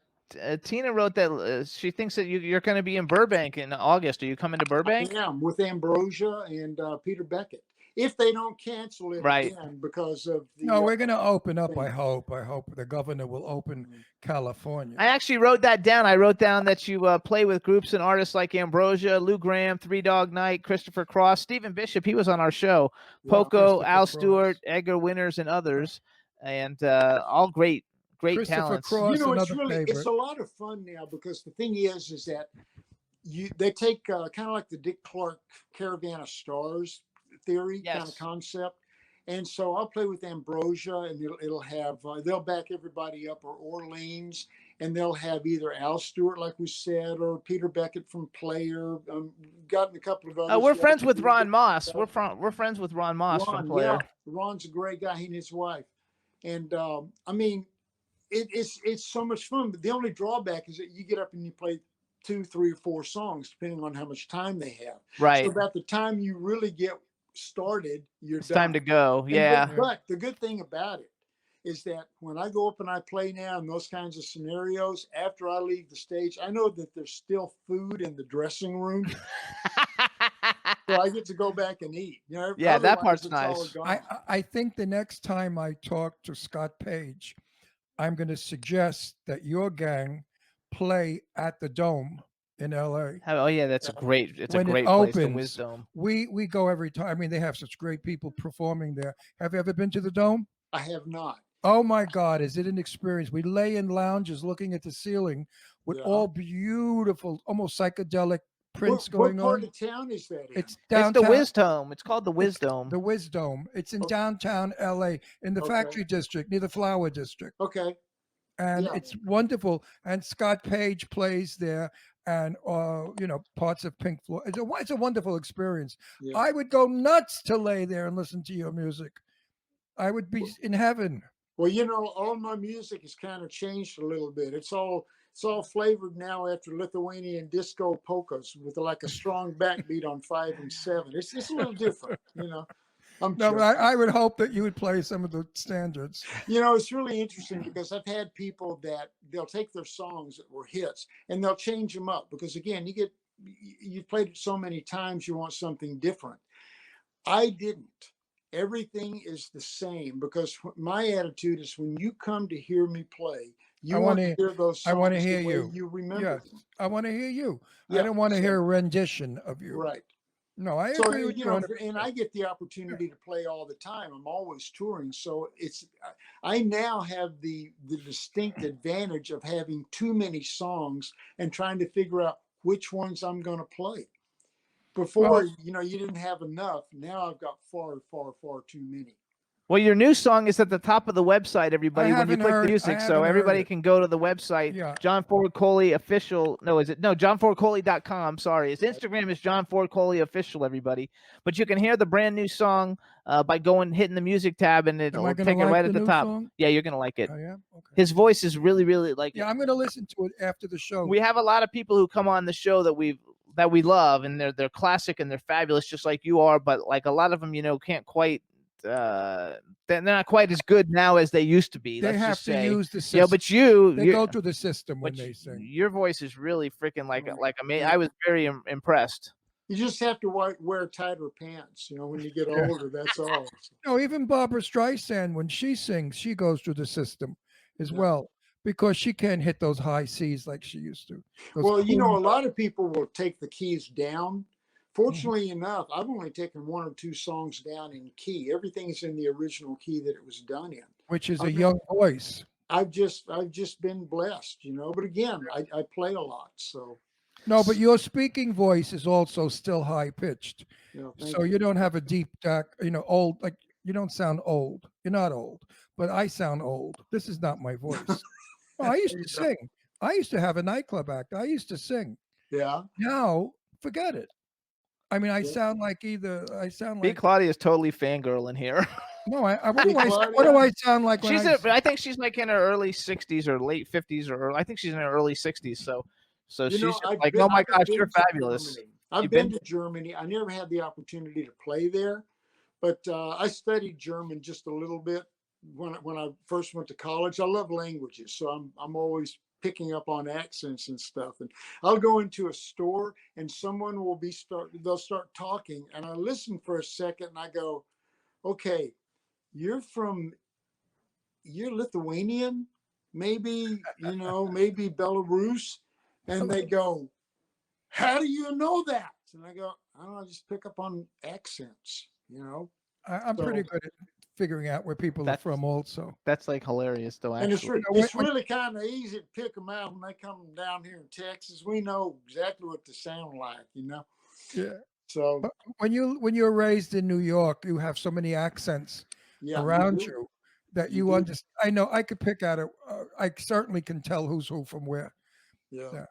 she thinks that you're going to be in Burbank in August. Are you coming to Burbank? I am, with Ambrosia and Peter Beckett. If they don't cancel it Right. again because of the No, we're going to open up. thing. I hope the governor will open California. I actually wrote that down. I wrote down that you play with groups and artists like Ambrosia, Lou Gramm, Three Dog Night, Christopher Cross, Stephen Bishop. He was on our show. Yeah. Poco, Christopher Al Cross. Stewart, Edgar Winters, and others, and all great Christopher talents. Cross, You know, it's another really favorite. it's a lot of fun now because the thing is that they take kind of like the Dick Clark Caravan of Stars theory kind Yes. of concept. And so I'll play with Ambrosia, and it'll have they'll back everybody up, or Orleans, and they'll have either Al Stewart, like we said, or Peter Beckett from Player. Gotten a couple of others. We're friends with Ron Moss. We're friends with Ron Moss from Player. Yeah, Ron's a great guy. He and his wife, and I mean, it's so much fun. But the only drawback is that you get up and you play 2, 3, or 4 songs, depending on how much time they have. Right. So about the time you really get started, It's time to go. Yeah. But the good thing about it is that when I go up and I play now in those kinds of scenarios, after I leave the stage, I know that there's still food in the dressing room. So I get to go back and eat. You know, Yeah, that otherwise part's it's all nice. gone. I think the next time I talk to Scott Page, I'm going to suggest that your gang play at the Dome in LA. Oh yeah, that's a great. It's When a it great place. The opens, Wisdom. We go every time. I mean, they have such great people performing there. Have you ever been to the Dome? I have not. Oh my God, is it an experience? We lay in lounges looking at the ceiling with Yeah. all beautiful, almost psychedelic prints What going part on. of town is that in? It's It's downtown. the Wisdom. It's called the Wisdom. The Wisdom. It's in Okay. downtown LA, in the Okay. factory district, near the flower district. Okay. And Yeah. it's wonderful. And Scott Page plays there, and parts of Pink Floyd. It's a wonderful experience. Yeah. I would go nuts to lay there and listen to your music. I would be in heaven. Well, you know, all my music has kind of changed a little bit. It's all flavored now after Lithuanian disco polkas with like a strong backbeat on 5 and 7. It's just a little different, you know. No, but I would hope that you would play some of the standards. You know, it's really interesting because I've had people that they'll take their songs that were hits and they'll change them up because again, you've played it so many times, you want something different. I didn't. everything is the same, because my attitude is when you come to hear me play, you I want wanna- to hear those I want to songs the hear way you. you remember Yes, them. I want to hear you. I Yeah, don't want to so- hear a rendition of you. Right. No, I So, agree with you you. know, 100%. and I get the opportunity to play all the time. I'm always touring. So I now have the distinct advantage of having too many songs and trying to figure out which ones I'm going to play. Before, you know, you didn't have enough. Now I've got far, far, far too many. Well, your new song is at the top of the website, everybody, when you haven't click heard- the I music. So haven't heard everybody it. can go to the website, Yeah. John Ford Coley official. No, is it? No, johnfordcoley.com. Sorry. His Instagram is John Ford Coley official, everybody. But you can hear the brand new song by hitting the music tab, and Am it'll I gonna take it like right the at the new top. song? Yeah, you're going to like it. Oh, yeah. Okay. His voice is really, really like Yeah, I'm going to listen to it after the show. we have a lot of people who come on the show that we love, and they're classic and they're fabulous, just like you are. But like a lot of them, you know, can't quite. They're not quite as good now as they used to be. They Let's have just to say. use the system. Yeah, but you They go through the system when but they sing. your voice is really freaking like amazing. Yeah. I was very impressed. You just have to wear tighter pants, you know, when you get Yeah. older. That's all. No, even Barbara Streisand, when she sings, she goes through the system as Yeah. well, because she can't hit those high C's like she used to. Those Well, you know, cool- a lot of people will take the keys down. Fortunately enough, I've only taken one or two songs down in key. Everything's in the original key that it was done in. which is a I'm- young voice. I've just been blessed, you know. But again, I play a lot, so No, but your speaking voice is also still high pitched. you know. Thank So you. you don't have a deep, dark, old, like you don't sound old. You're not old, but I sound old. This is not my voice. Oh, I used There to you go. sing. I used to have a nightclub act. I used to sing. Yeah. Now, forget it. I mean, I Yeah. sound like I sound B. like Claudia is totally fangirl in here. no. What Hey, do I Claudia. sound like when I think she's like in her early 60s or late 50s, or I think she's in her early 60s. So You she's know, just I've like, been- oh my I've gosh, been you're to fabulous. Germany. I've You've been been- to Germany. I never had the opportunity to play there, but I studied German just a little bit when I first went to college. I love languages, so I'm always picking up on accents and stuff. And I'll go into a store and someone will they'll start talking, and I listen for a second and I go, okay, you're Lithuanian, maybe, you know, maybe Belarus. And they go, how do you know that? And I go, I don't know, I just pick up on accents, you know. I'm pretty good at figuring out where people are That's- from, also. That's like hilarious, though. And Actually, it's really kind of easy to pick them out when they come down here in Texas. We know exactly what they sound like, you know. Yeah. So But when you're raised in New York, you have so many accents yeah, around do. you that You you do. understand. I know I could pick out I certainly can tell who's who from where. Yeah. Yeah.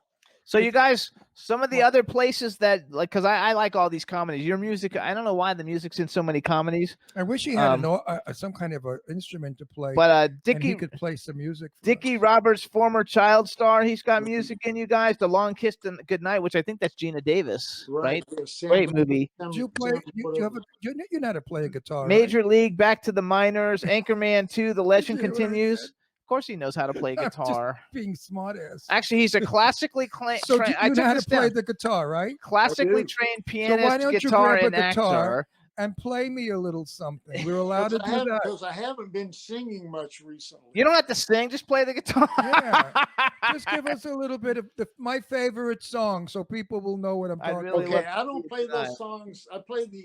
so you guys, some of the other places that like, because I like all these comedies. Your music, I don't know why the music's in so many comedies. I wish he had some kind of an instrument to play, But and he could play some music. For Dickie us. Roberts, former child star, he's got music in you guys. The Long Kiss Goodnight, which I think that's Gina Davis, right? Yeah, Sam- Great movie. Sam- Do you play? Sam- You whatever. have you know how to play a guitar? right? Major League, Back to the Minors, Anchorman 2, The Legend see what I Continues. said? Of course, he knows how to play I'm just guitar. Being smart ass. Actually, he's a classically So do I you know took how to this play down. the guitar, right? Classically I do. trained why pianist, don't you guitar, grab a and guitar? actor. And play me a little something. We're allowed to do that. Because I haven't been singing much recently. You don't have to sing; just play the guitar. Yeah. Just give us a little bit of my favorite song, so people will know what I'm I'd talking really about. Okay, love I don't to play do that. those songs. I play the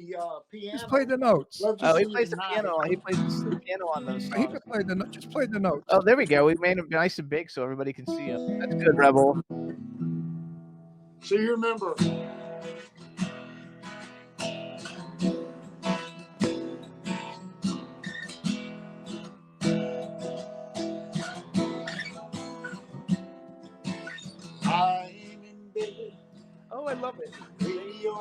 piano. Just play the notes. Love to Oh, he See You plays the Tonight. piano. He plays the piano on those He songs. can play the just play the notes. Oh, there we go. We made him nice and big so everybody can see him. That's good, Rebel. So you remember. I'm in bed, Oh, I love it. radio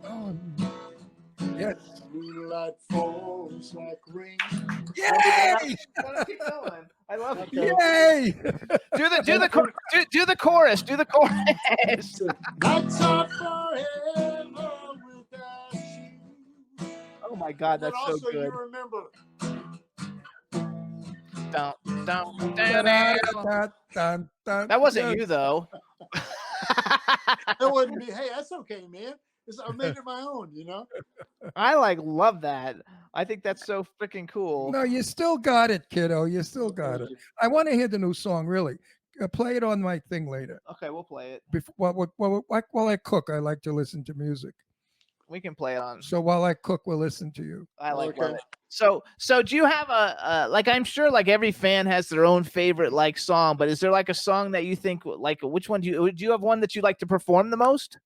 on, Oh, yes. moonlight falls like rain. Yay! Keep going. I love it. Yay! Do the chorus. Do the chorus. Nights are forever without you. Oh my God, And that's so also good. you remember. Dun, dun, dun, Dun, dun. dun, dun, dun. That wasn't Yes. you though. That wouldn't be. Hey, that's okay, man. I made it my own, you know. I love that. I think that's so freaking cool. No, you still got it, kiddo. You still got Thank it. you. I want to hear the new song, really. Play it on my thing later. Okay, we'll play it. While I cook, I like to listen to music. We can play it on. So while I cook, we'll listen to you. I love Okay. it. So do you have a like? I'm sure like every fan has their own favorite like song, but is there like a song that you think like which one do you have one that you like to perform the most?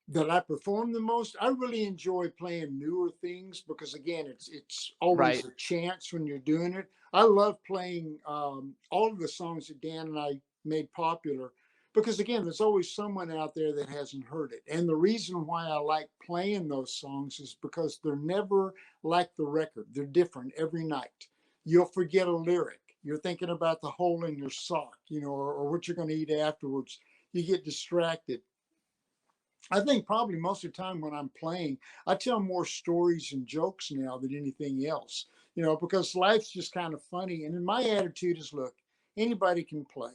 That I perform the most. I really enjoy playing newer things because again, it's always Right. a chance when you're doing it. I love playing all of the songs that Dan and I made popular because again, there's always someone out there that hasn't heard it. And the reason why I like playing those songs is because they're never like the record. They're different every night. You'll forget a lyric. You're thinking about the hole in your sock, or what you're going to eat afterwards. You get distracted. I think probably most of the time when I'm playing, I tell more stories and jokes now than anything else, because life's just kind of funny. And my attitude is, look, anybody can play.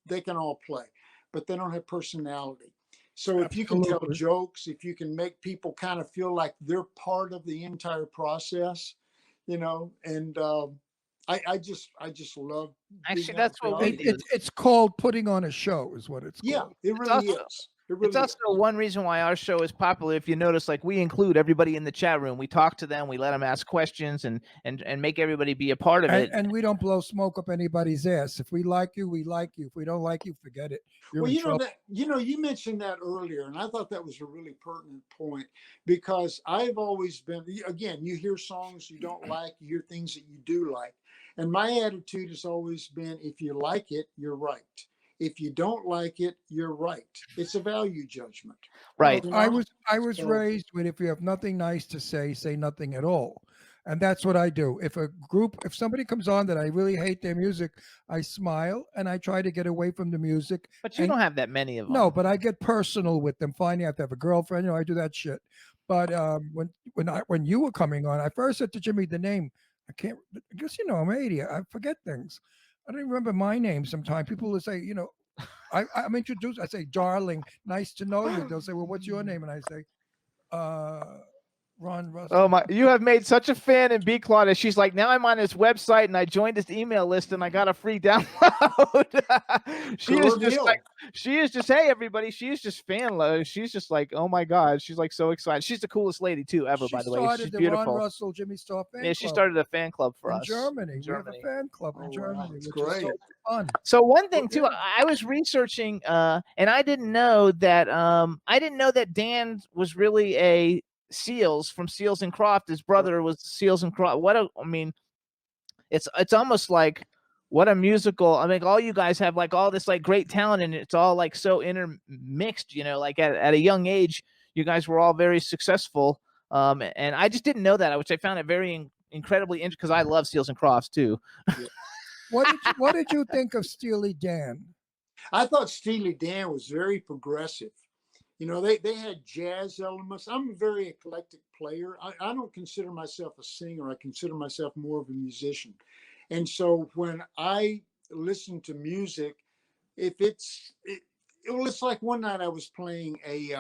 They can all play, but they don't have personality. So if you can tell Absolutely. jokes, if you can make people kind of feel like they're part of the entire process, and I just love being Actually, out that's with what the we audience. do. It's called putting on a show, is what it's Yeah, called. it It's really also is. It It's really also is. one reason why our show is popular. If you notice, like we include everybody in the chat room. We talk to them. We let them ask questions and make everybody be a part of it. And we don't blow smoke up anybody's ass. If we like you, we like you. If we don't like you, forget it. You're Well, in trouble. you mentioned that earlier, and I thought that was a really pertinent point because I've always been, again, you hear songs you don't like, you hear things that you do like. And my attitude has always been if you like it, you're right. If you don't like it, you're right. It's a value judgment. Right. You I know? was So- raised with if you have nothing nice to say nothing at all. And that's what I do. If somebody comes on that I really hate their music, I smile and I try to get away from the music. But you And don't have that many of them. no, but I get personal with them, finding out they have a girlfriend. I do that shit. But when you were coming on, I first said to Jimmy the name. I can't because I'm 80. I forget things. I don't even remember my name sometimes. People will say, I'm introduced. I say, darling, nice to know you. They'll say, well, what's your name? And I say, Ron Russell. Oh my! You have made such a fan in B Claudia. She's like, now I'm on his website and I joined his email list and I got a free download. She is just hey everybody. She is just fan love. She's just like, oh my god. She's like so excited. She's the coolest lady too ever. She by the way, started she's the beautiful. Ron Russell Jimmy Star fan Yeah, club she started a fan club for in us Germany. in We have a fan club in Oh, wow, Germany, that's which is so great. fun. So one thing too, Yeah. I was researching, and I didn't know that Dan was really a Seals from Seals and Croft. His brother was Seals and Croft. It's almost like what a musical. I mean, all you guys have like all this like great talent, and it's all like so intermixed. Like at a young age, you guys were all very successful. And I just didn't know that, which I found it very incredibly interesting because I love Seals and Crofts too. What did you think of Steely Dan? I thought Steely Dan was very progressive. They had jazz elements. I'm a very eclectic player. I don't consider myself a singer. I consider myself more of a musician. And so when I listen to music, if it's like one night I was playing a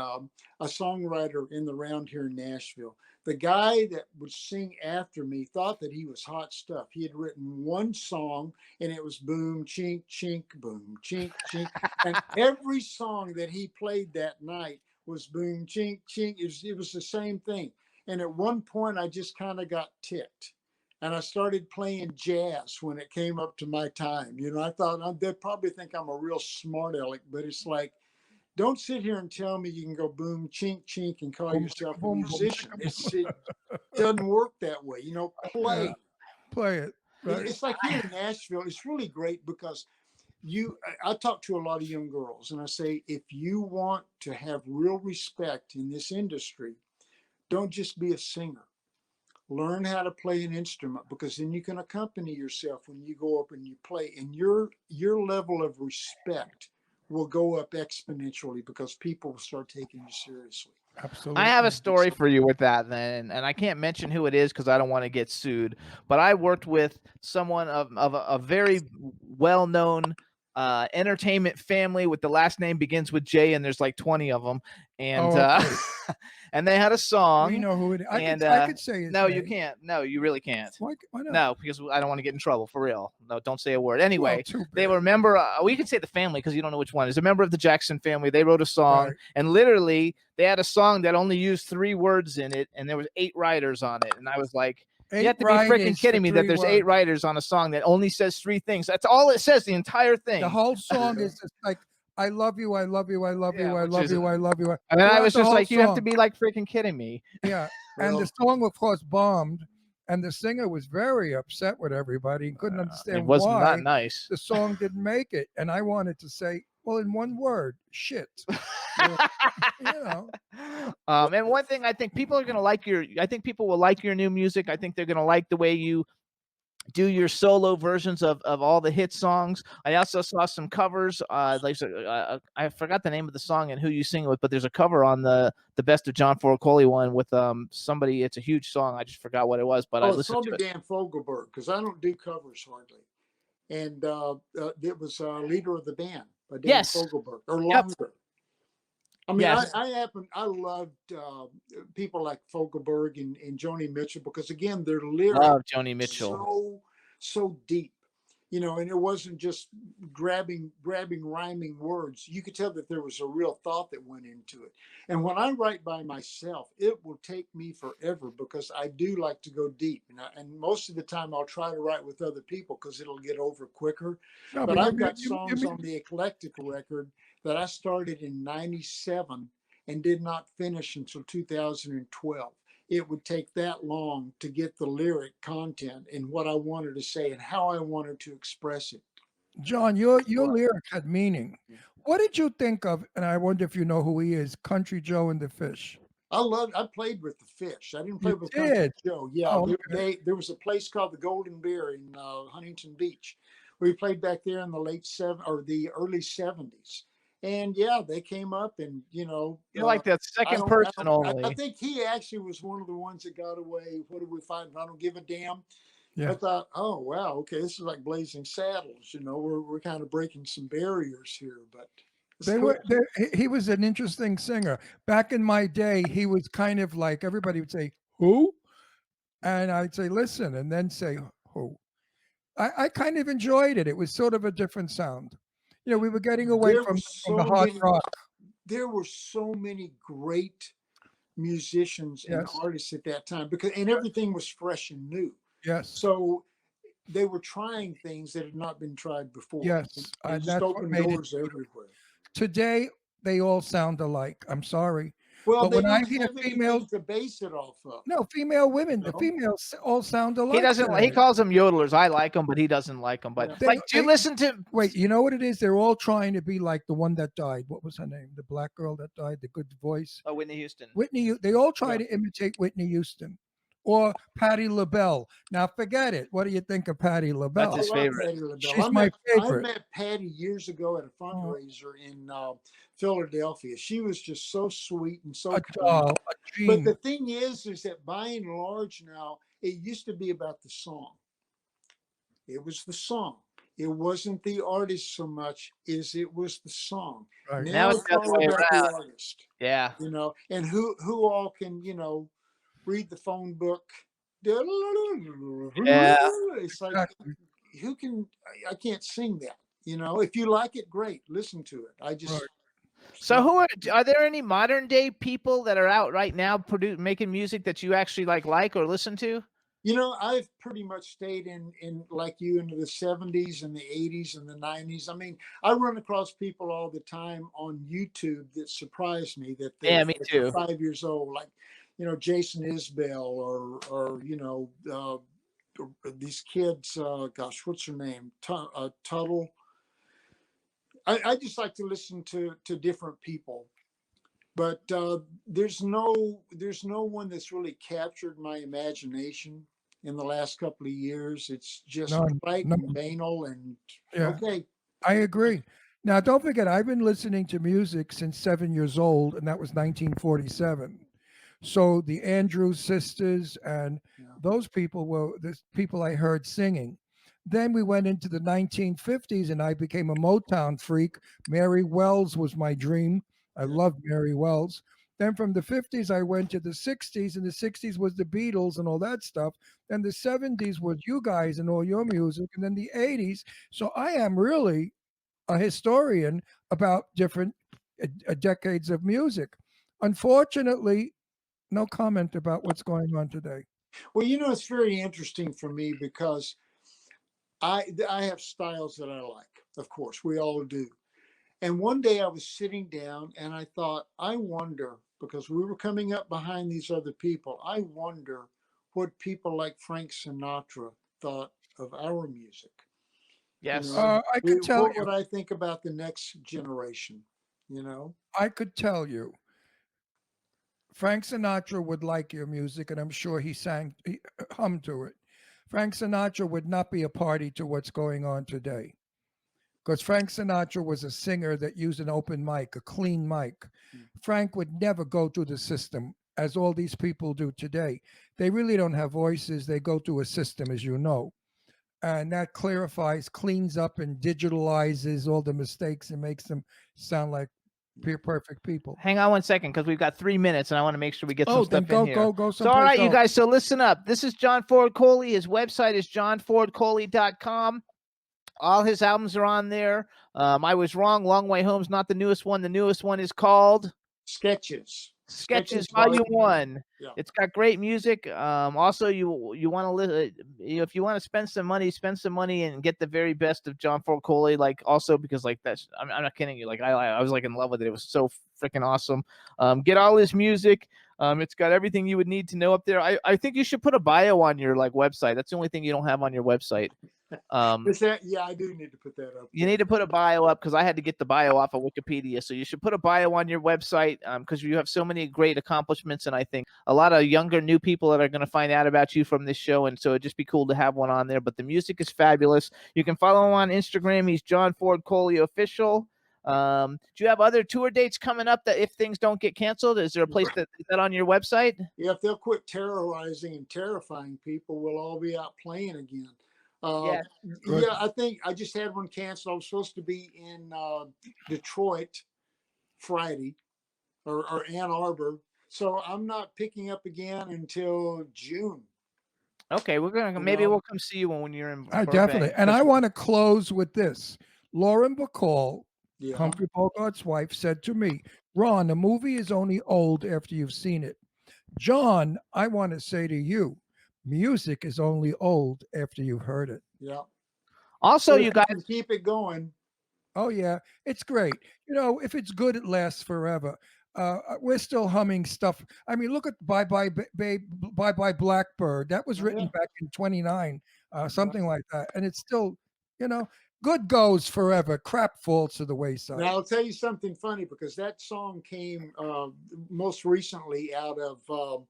songwriter in the round here in Nashville. The guy that would sing after me thought that he was hot stuff. He had written one song and it was boom, chink, chink, boom, chink, chink. And every song that he played that night was boom, chink, chink. It was the same thing. And at one point I just kind of got ticked. And I started playing jazz when it came up to my time. I thought they'd probably think I'm a real smart aleck, but it's like, don't sit here and tell me you can go boom, chink, chink, and call yourself a musician. It doesn't work that way. Play. Play it. Right? It's like here in Nashville, it's really great because I talk to a lot of young girls and I say, if you want to have real respect in this industry, don't just be a singer. Learn how to play an instrument because then you can accompany yourself when you go up and you play, and your level of respect will go up exponentially because people will start taking you seriously. Absolutely. I have a story for you with that then, and I can't mention who it is because I don't want to get sued. But I worked with someone of a very well-known entertainment family with the last name begins with J, and there's like 20 of them. And okay. and they had a song. We know who it is. And I could say his no, name. you can't. No, you really can't. Why not? No, because I don't want to get in trouble, for real. No, don't say a word. Anyway, Well, too they bad. were a member. We can say the family because you don't know which one. Is a member of the Jackson family. They wrote a song, Right. and literally they had a song that only used 3 words in it, and there was 8 writers on it. And I was like, you have to be freaking kidding me that there's 8 writers on a song that only says 3 things. That's all it says, the entire thing. The whole song is just like, I love you, I love you, I love Yeah, you, I which love is- you, I love you. And then I Throughout was the just whole like, you have to song. be like freaking kidding me. Yeah. And the song, of course, bombed. And the singer was very upset with everybody and couldn't understand It was why not nice. the song didn't make it. And I wanted to say, well, in one word, shit. And one thing I think people are gonna like I think people will like your new music. I think they're gonna like the way you do your solo versions of all the hit songs. I also saw some covers. I forgot the name of the song and who you sing it with, but there's a cover on the Best of John Ford Coley one with somebody. It's a huge song. I just forgot what it was, but I listened to it. Dan Fogelberg, because I don't do covers hardly, and it was leader of the band by Dan Fogelberg or longer. I mean, I loved people like Fogelberg and Joni Mitchell because again, their lyrics Joni Mitchell so deep, and it wasn't just grabbing rhyming words. You could tell that there was a real thought that went into it. And when I write by myself, it will take me forever because I do like to go deep, and most of the time I'll try to write with other people because it'll get over quicker. No, but I've got songs on the Eclectic record that I started in 97 and did not finish until 2012. It would take that long to get the lyric content and what I wanted to say and how I wanted to express it. John, your lyric had meaning. What did you think of, and I wonder if you know who he is, Country Joe and the Fish? I played with the Fish. I didn't play with Country Joe. Yeah, there was a place called the Golden Bear in Huntington Beach. We played back there in the early 70s. And yeah, they came up and, you're like the second person only. I think he actually was one of the ones that got away. What did we find? I don't give a damn. Yeah. I thought, oh, wow, okay, this is like Blazing Saddles. We're kind of breaking some barriers here, but he was an interesting singer. Back in my day, he was kind of like, everybody would say, who? And I'd say, listen, and then say, who? I kind of enjoyed it. It was sort of a different sound. We were getting away from the hard rock. There were so many great musicians and artists at that time and everything was fresh and new. Yes. So they were trying things that had not been tried before. Yes. And just opened doors everywhere. Today, they all sound alike. I'm sorry. Well, but when I hear females to base it off of. No, female women. The females all sound alike. He doesn't. He calls them yodelers. I like them, but he doesn't like them. But do you listen to? Wait, you know what it is? They're all trying to be like the one that died. What was her name? The black girl that died. The good voice. Oh, Whitney Houston. They all try to imitate Whitney Houston. Or Patti LaBelle. Now forget it. What do you think of Patti LaBelle? That's his favorite. She's my favorite. I met Patti years ago at a fundraiser in Philadelphia. She was just so sweet and so kind. But the thing is that by and large now, it used to be about the song. It was the song. It wasn't the artist so much as it was the song. Right. Now it's all about the artist. Yeah. And who all can, read the phone book. Yeah. It's like, who can, I can't sing that. If you like it, great. Listen to it. I just. Right. So are there any modern day people that are out right now making music that you actually like or listen to? I've pretty much stayed in like you into the 70s and the 80s and the 90s. I mean, I run across people all the time on YouTube that surprise me that they're me too. 5 years old, like, Jason Isbell or these kids, gosh, what's her name? Tuttle. I just like to listen to different people, but there's no one that's really captured my imagination in the last couple of years. It's just right and banal and okay. I agree. Now, don't forget, I've been listening to music since 7 years old, and that was 1947. So the Andrews sisters and those people were the people I heard singing. Then we went into the 1950s, and I became a Motown freak. Mary Wells was my dream. I loved Mary Wells. Then from the 50s, I went to the 60s, and the 60s was the Beatles and all that stuff. Then the 70s was you guys and all your music, and then the 80s. So I am really a historian about different decades of music. Unfortunately, no comment about what's going on today. Well, it's very interesting for me because I have styles that I like. Of course, we all do. And one day I was sitting down and I thought, I wonder, because we were coming up behind these other people, I wonder what people like Frank Sinatra thought of our music. Yes. I could tell what you. would I think about the next generation? I could tell you. Frank Sinatra would like your music, and I'm sure he hummed to it. Frank Sinatra would not be a party to what's going on today, because Frank Sinatra was a singer that used an open mic, a clean mic. Frank would never go through the system as all these people do today. They really don't have voices. They go through a system, as you know. And that clarifies, cleans up, and digitalizes all the mistakes and makes them sound like perfect people. Hang on one second, because we've got 3 minutes, and I want to make sure we get some stuff then in here. go. So, all right, you guys. So listen up. This is John Ford Coley. His website is johnfordcoley.com. All his albums are on there. I was wrong. Long Way Home's not the newest one. The newest one is called Sketches Volume 1. Yeah. It's got great music. Also, you want to listen, if you want to spend some money and get the very best of John Ford Coley. Like, also because like that's, I'm not kidding you. Like I was like in love with it. It was so freaking awesome. Get all his music. It's got everything you would need to know up there. I think you should put a bio on your like website. That's the only thing you don't have on your website. I do need to put that up. You need to put a bio up, because I had to get the bio off of Wikipedia. So you should put a bio on your website, because you have so many great accomplishments, and I think a lot of younger new people that are going to find out about you from this show, and so it'd just be cool to have one on there. But the music is fabulous. You can follow him on Instagram. He's John Ford Coley Official. Do you have other tour dates coming up that if things don't get canceled? Is there a place is that on your website? Yeah, if they'll quit terrorizing and terrifying people, we'll all be out playing again. Yeah, I think I just had one canceled. I was supposed to be in Detroit Friday or Ann Arbor. So I'm not picking up again until June. Okay, maybe we'll come see you when you're in. Definitely. And I want to close with this. Lauren Bacall, Yeah. Humphrey Bogart's wife, said to me, Ron, a movie is only old after you've seen it. John, I want to say to you, music is only old after you've heard it. Yeah. Also, So you guys keep it going. Oh, yeah. It's great. If it's good, it lasts forever. We're still humming stuff. I mean, look at Bye Bye Blackbird. That was written back in 29, something like that. And it's still, good goes forever. Crap falls to the wayside. Now, I'll tell you something funny, because that song came most recently out of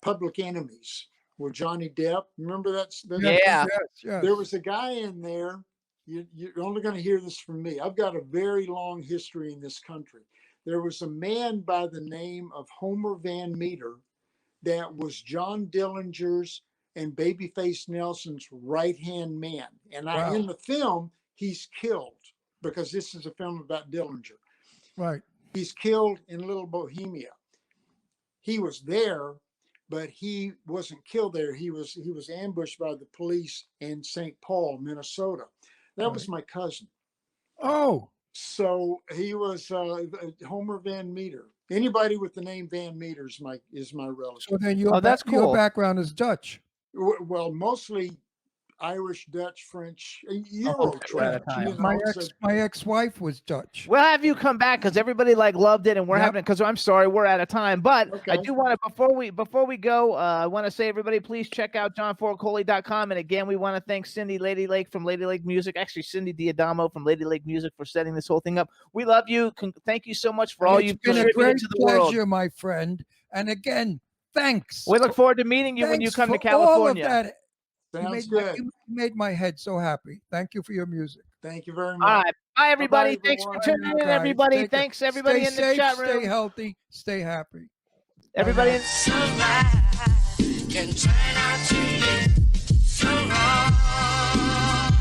Public Enemies with Johnny Depp. Remember that? Yeah. Yes. There was a guy in there. You're only going to hear this from me. I've got a very long history in this country. There was a man by the name of Homer Van Meter that was John Dillinger's and Babyface Nelson's right-hand man. And in the film, he's killed, because this is a film about Dillinger. Right. He's killed in Little Bohemia. He was there, but he wasn't killed there. He was ambushed by the police in St. Paul, Minnesota. That was my cousin. Oh. So he was Homer Van Meter. Anybody with the name Van Meter is my relative. So then that's cool. Your background is Dutch. Well, mostly Irish, Dutch, French, Euro. My ex-wife was Dutch. We'll have you come back, because everybody loved it, and we're having it. Because I'm sorry, we're out of time. But I do want to, before we go, I want to say, everybody, please check out johnfordcoley.com. And again, we want to thank Cindy Lady Lake from Lady Lake Music, actually Cindy Diadamo from Lady Lake Music, for setting this whole thing up. We love you. Thank you so much for all you've contributed to the world. It's been a great pleasure, my friend. And again, thanks. We look forward to meeting you when you come to California. All of that. Sounds good. You made my head so happy. Thank you for your music. Thank you very much. All right. Bye, everybody. Bye-bye, Thanks for everyone. tuning in, everybody. Thanks, everybody in the chat room. Stay healthy. Stay happy. Everybody in sunlight can turn out to be so wrong.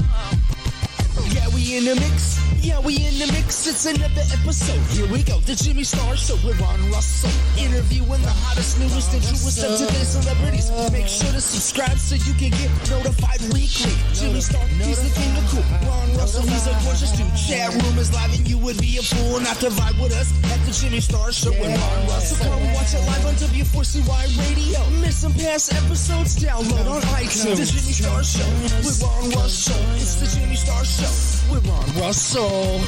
we in the mix? Yeah, we in the mix. It's another episode. Here we go. The Jimmy Star Show with Ron Russell. Interviewing the hottest, newest, and truest of today's celebrities. Make sure to subscribe so you can get notified weekly. Jimmy Star, he's the king of cool. Ron Russell, he's a gorgeous dude. Chat room is live and you would be a fool not to vibe with us at the Jimmy Star Show with Ron Russell. Come watch it live on W4CY Radio. Miss some past episodes? Download on iTunes. The Jimmy Star Show with Ron Russell. It's the Jimmy Star Show with Ron Russell. Did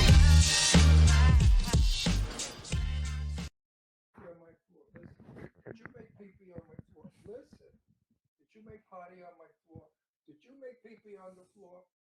you make pee-pee on my floor? Listen. Did you make potty on my floor? Did you make pee-pee on the floor?